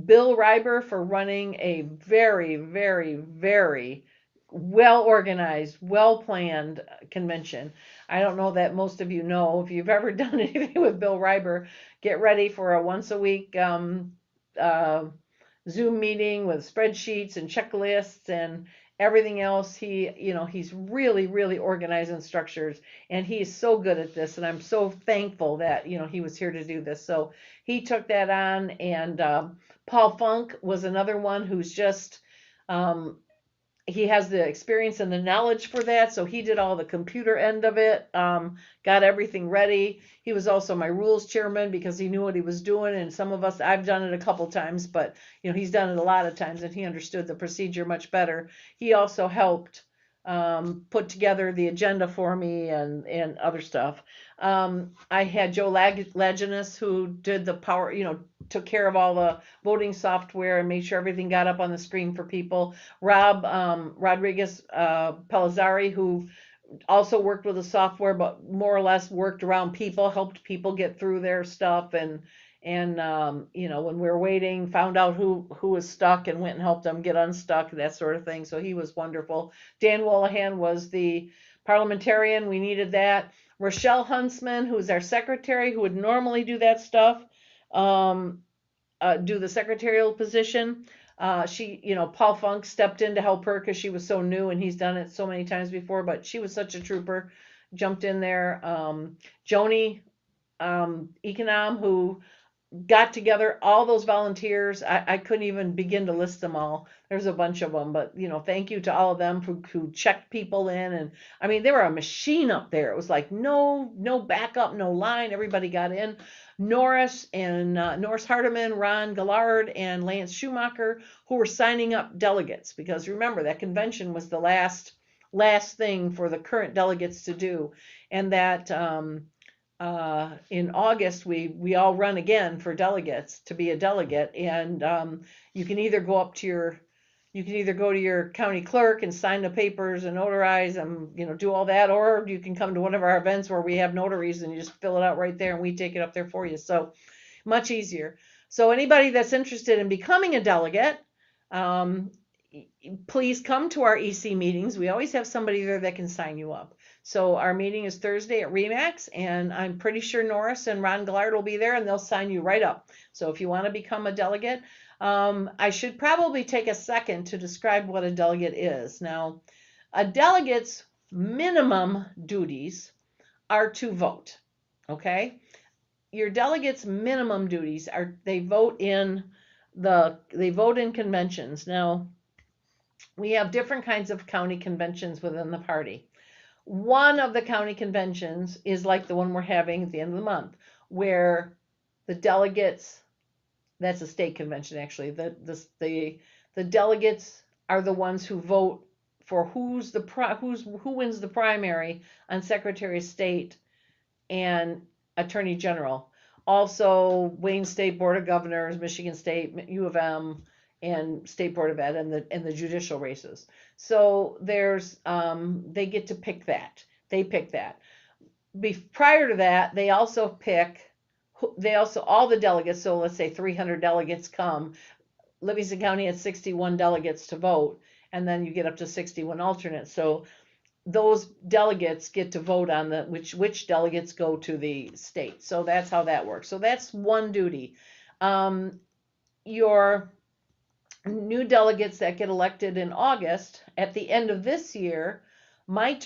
Bill Reiber for running a very, very, very well-organized, well-planned convention. I don't know that most of you know. If you've ever done anything with Bill Reiber, get ready for a once-a-week Zoom meeting with spreadsheets and checklists and everything else. He's really, really organized and structured, and he's so good at this. And I'm so thankful that, he was here to do this. So he took that on. And Paul Funk was another one who's just, he has the experience and the knowledge for that. So he did all the computer end of it, got everything ready. He was also my rules chairman because he knew what he was doing. And some of us, I've done it a couple times, but he's done it a lot of times and he understood the procedure much better. He also helped put together the agenda for me and other stuff. I had Joe Laginus, who did the power, took care of all the voting software and made sure everything got up on the screen for people. Rob Rodriguez Pellizzari, who also worked with the software, but more or less worked around people, helped people get through their stuff. And when we were waiting, found out who was stuck and went and helped them get unstuck, that sort of thing. So he was wonderful. Dan Wolahan was the parliamentarian. We needed that. Rochelle Huntsman, who's our secretary, who would normally do that stuff, do the secretarial position. Paul Funk stepped in to help her because she was so new and he's done it so many times before, but she was such a trooper, jumped in there. Joni Econom, who got together all those volunteers. I couldn't even begin to list them all. There's a bunch of them, but thank you to all of them who checked people in. And I mean, they were a machine up there. It was like no backup, no line. Everybody got in. Norris Hardiman, Ron Gillard, and Lance Schumacher, who were signing up delegates, because remember that convention was the last thing for the current delegates to do, and that in August we all run again for delegates to be a delegate, and you can either go to your county clerk and sign the papers and notarize and do all that, or you can come to one of our events where we have notaries and you just fill it out right there and we take it up there for you. So much easier. So anybody that's interested in becoming a delegate, please come to our EC meetings. We always have somebody there that can sign you up. So our meeting is Thursday at Remax, and I'm pretty sure Norris and Ron Gillard will be there and they'll sign you right up. So if you want to become a delegate, I should probably take a second to describe what a delegate is. Now, a delegate's minimum duties are to vote. Okay? Your delegate's minimum duties are they vote in conventions. Now, we have different kinds of county conventions within the party. One of the county conventions is like the one we're having at the end of the month, where the delegates, that's a state convention actually, the delegates are the ones who vote for who wins the primary on Secretary of State and Attorney General. Also, Wayne State Board of Governors, Michigan State, U of M, and State Board of Ed, and the judicial races. So there's they get to pick that. They pick that. Prior to that, they also all the delegates. So let's say 300 delegates come. Livingston County had 61 delegates to vote, and then you get up to 61 alternates. So those delegates get to vote on which delegates go to the state. So that's how that works. So that's one duty. Your new delegates that get elected in August, at the end of this year, both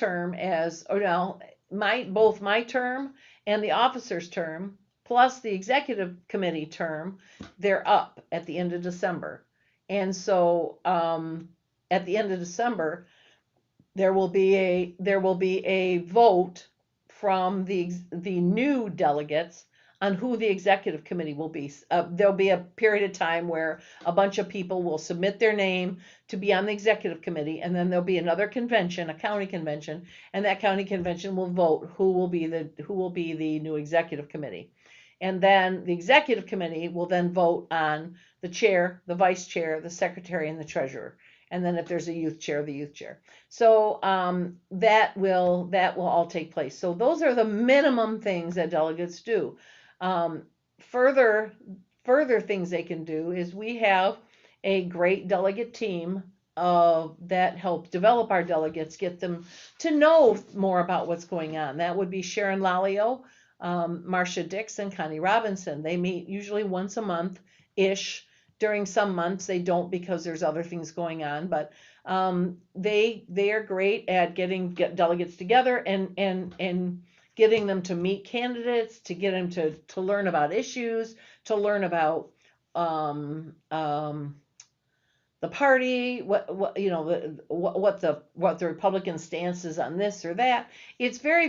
my term and the officer's term, plus the executive committee term, they're up at the end of December. And so at the end of December, there will be a vote from the new delegates on who the executive committee will be. There'll be a period of time where a bunch of people will submit their name to be on the executive committee, and then there'll be another convention, a county convention, and that county convention will vote who will be the new executive committee. And then the executive committee will then vote on the chair, the vice chair, the secretary, and the treasurer. And then if there's a youth chair, the youth chair. So that will all take place. So those are the minimum things that delegates do. Further things they can do is we have a great delegate team that help develop our delegates, get them to know more about what's going on. That would be Sharon Lalio, Marcia Dix, and Connie Robinson. They meet usually once a month-ish During some months they don't because there's other things going on, but they are great at getting delegates together and getting them to meet candidates, to get them to learn about issues, to learn about the party, what the Republican stance is on this or that. It's they're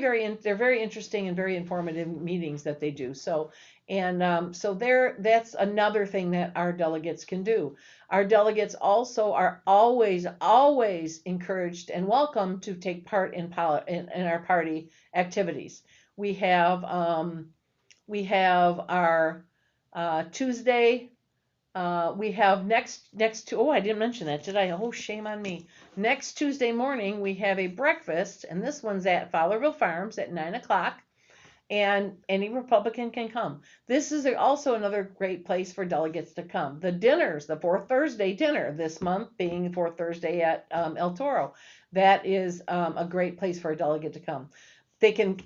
very interesting and very informative meetings that they do. So that's another thing that our delegates can do. Our delegates also are always encouraged and welcome to take part in our party activities. We have our Tuesday. We have I didn't mention that, did I? Oh, shame on me. Next Tuesday morning, we have a breakfast, and this one's at Fowlerville Farms at 9:00, and any Republican can come. This is also another great place for delegates to come. The dinners, the fourth Thursday dinner this month being the fourth Thursday at El Toro, that is a great place for a delegate to come.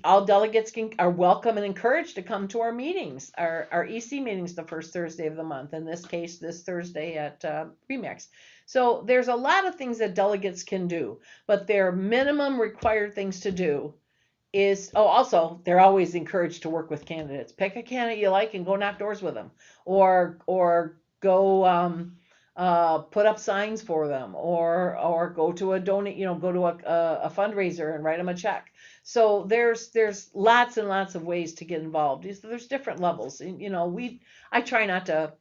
All delegates are welcome and encouraged to come to our meetings, our EC meetings, the first Thursday of the month. In this case, this Thursday at Remax. So there's a lot of things that delegates can do, but their minimum required things to do is, also they're always encouraged to work with candidates. Pick a candidate you like and go knock doors with them, or go put up signs for them, or go to a a fundraiser and write them a check. So there's lots and lots of ways to get involved. There's different levels. I try not to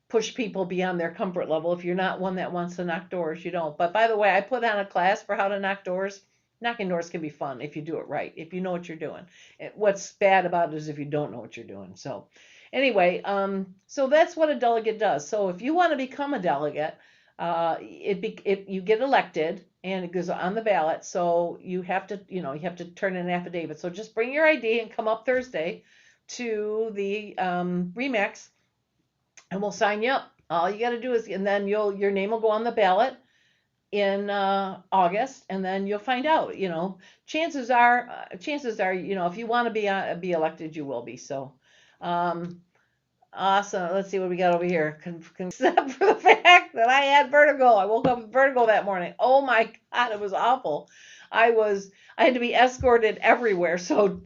push people beyond their comfort level. If you're not one that wants to knock doors, you don't. But by the way, I put on a class for how to knock doors. Knocking doors can be fun if you do it right, if you know what you're doing. What's bad about it is if you don't know what you're doing. So anyway, so that's what a delegate does. So if you want to become a delegate, you get elected and it goes on the ballot. So you have to turn in an affidavit. So just bring your ID and come up Thursday to the Remax, and we'll sign you up. All you got to do is, and then your name will go on the ballot in August, and then you'll find out. Chances are, if you want to be elected, you will be. So. Awesome. Let's see what we got over here. Except for the fact that I had vertigo. I woke up with vertigo that morning. Oh my God, it was awful. I had to be escorted everywhere. So,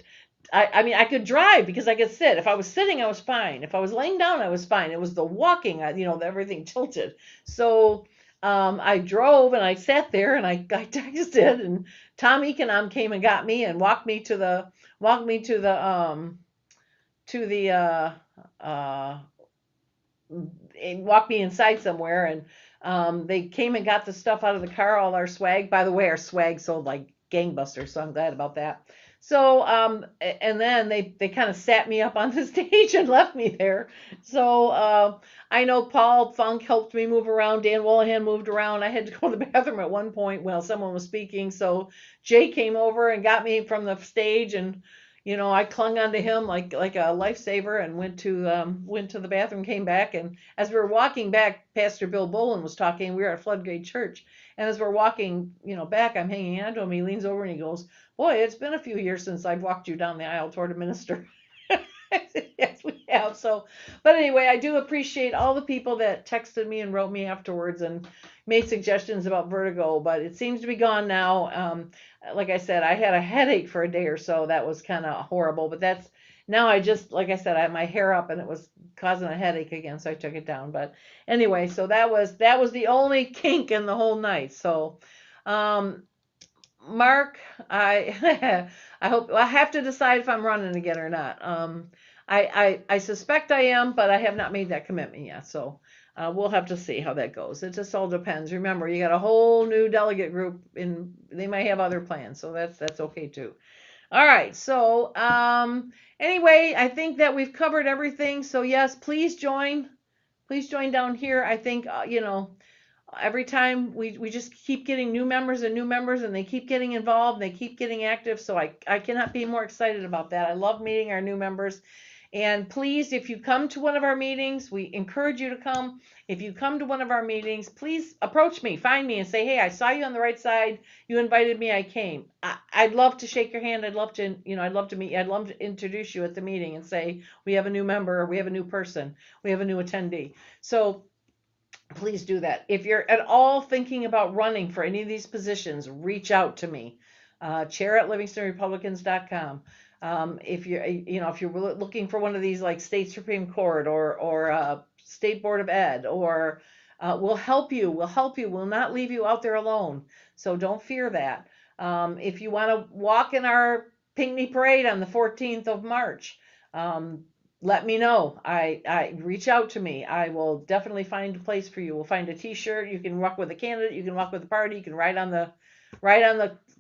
I could drive because I could sit. If I was sitting, I was fine. If I was laying down, I was fine. It was the walking, everything tilted. So, I drove and I sat there and I texted, and Tom Econom came and got me and walked me to the walk me inside somewhere, and they came and got the stuff out of the car, all our swag. By the way, our swag sold like gangbusters, so I'm glad about that. So and then they kind of sat me up on the stage and left me there. So I know Paul Funk helped me move around. Dan Wollahan moved around. I had to go to the bathroom at one point while someone was speaking, so Jay came over and got me from the stage, and I clung onto him like a lifesaver and went to the bathroom, came back, and as we were walking back, Pastor Bill Bolin was talking. We were at Floodgate Church, and as we're walking, back, I'm hanging onto him. He leans over and he goes, "Boy, it's been a few years since I've walked you down the aisle toward a minister." I said, "Yes, we have." So, but anyway, I do appreciate all the people that texted me and wrote me afterwards and made suggestions about vertigo, but it seems to be gone now. Like I said, I had a headache for a day or so. That was kind of horrible, but that's now like I said, I had my hair up and it was causing a headache again, so I took it down. But anyway, so that was the only kink in the whole night. So, Mark, I hope I have to decide if I'm running again or not. I suspect I am, but I have not made that commitment yet. So we'll have to see how that goes. It just all depends. Remember, you got a whole new delegate group, and they might have other plans, so that's okay too. All right. So anyway, I think that we've covered everything. So yes, please join down here. I think every time we just keep getting new members, and they keep getting involved, and they keep getting active. So I cannot be more excited about that. I love meeting our new members. And please, if you come to one of our meetings, we encourage you to come. If you come to one of our meetings, please approach me, find me, and say, "Hey, I saw you on the right side. You invited me. I came." I'd love to shake your hand. I'd love to meet you. I'd love to introduce you at the meeting and say, "We have a new member. Or we have a new person. We have a new attendee." So please do that. If you're at all thinking about running for any of these positions, reach out to me. chair@livingstonrepublicans.com. If you're looking for one of these like state Supreme Court or state Board of Ed, or we'll help you. We'll not leave you out there alone. So don't fear that. If you want to walk in our Pinckney Parade on the 14th of March, let me know. I reach out to me. I will definitely find a place for you. We'll find a T-shirt. You can walk with a candidate. You can walk with the party. You can ride on the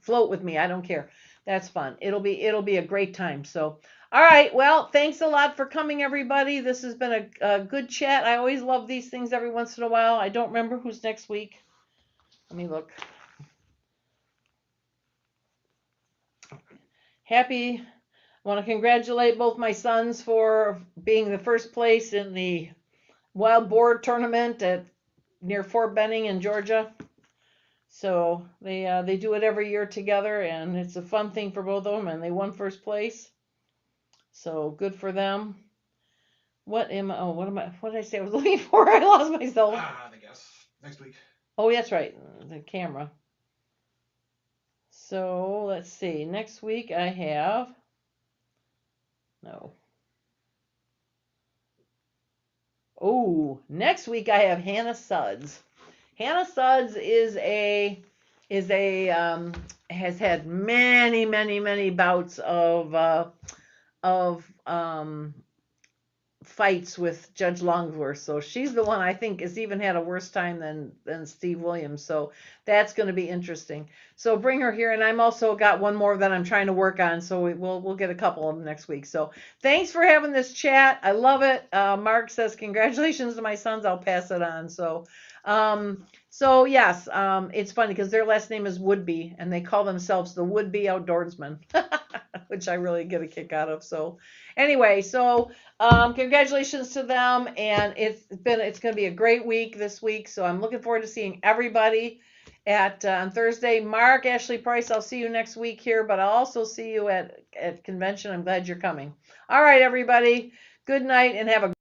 float with me. I don't care. That's fun. It'll be a great time. So, all right. Well, thanks a lot for coming, everybody. This has been a good chat. I always love these things every once in a while. I don't remember who's next week. Let me look. I want to congratulate both my sons for being the first place in the wild boar tournament near Fort Benning in Georgia. So they do it every year together, and it's a fun thing for both of them, and they won first place. So good for them. What did I say I was looking for? I lost myself. I guess next week. Oh, that's right, the camera. So let's see. Next week I have next week I have Hannah Suds. Hannah Suds has had many bouts of fights with Judge Longworth. So she's the one I think has even had a worse time than Steve Williams. So that's going to be interesting. So bring her here. And I'm also got one more that I'm trying to work on. So we'll get a couple of them next week. So thanks for having this chat. I love it. Mark says, congratulations to my sons. I'll pass it on. So yes, it's funny because their last name is Woodby and they call themselves the Woodby Outdoorsmen, which I really get a kick out of. So anyway, congratulations to them, and it's going to be a great week this week. So I'm looking forward to seeing everybody on Thursday. Mark, Ashley Price, I'll see you next week here, but I'll also see you at convention. I'm glad you're coming. All right, everybody. Good night and have a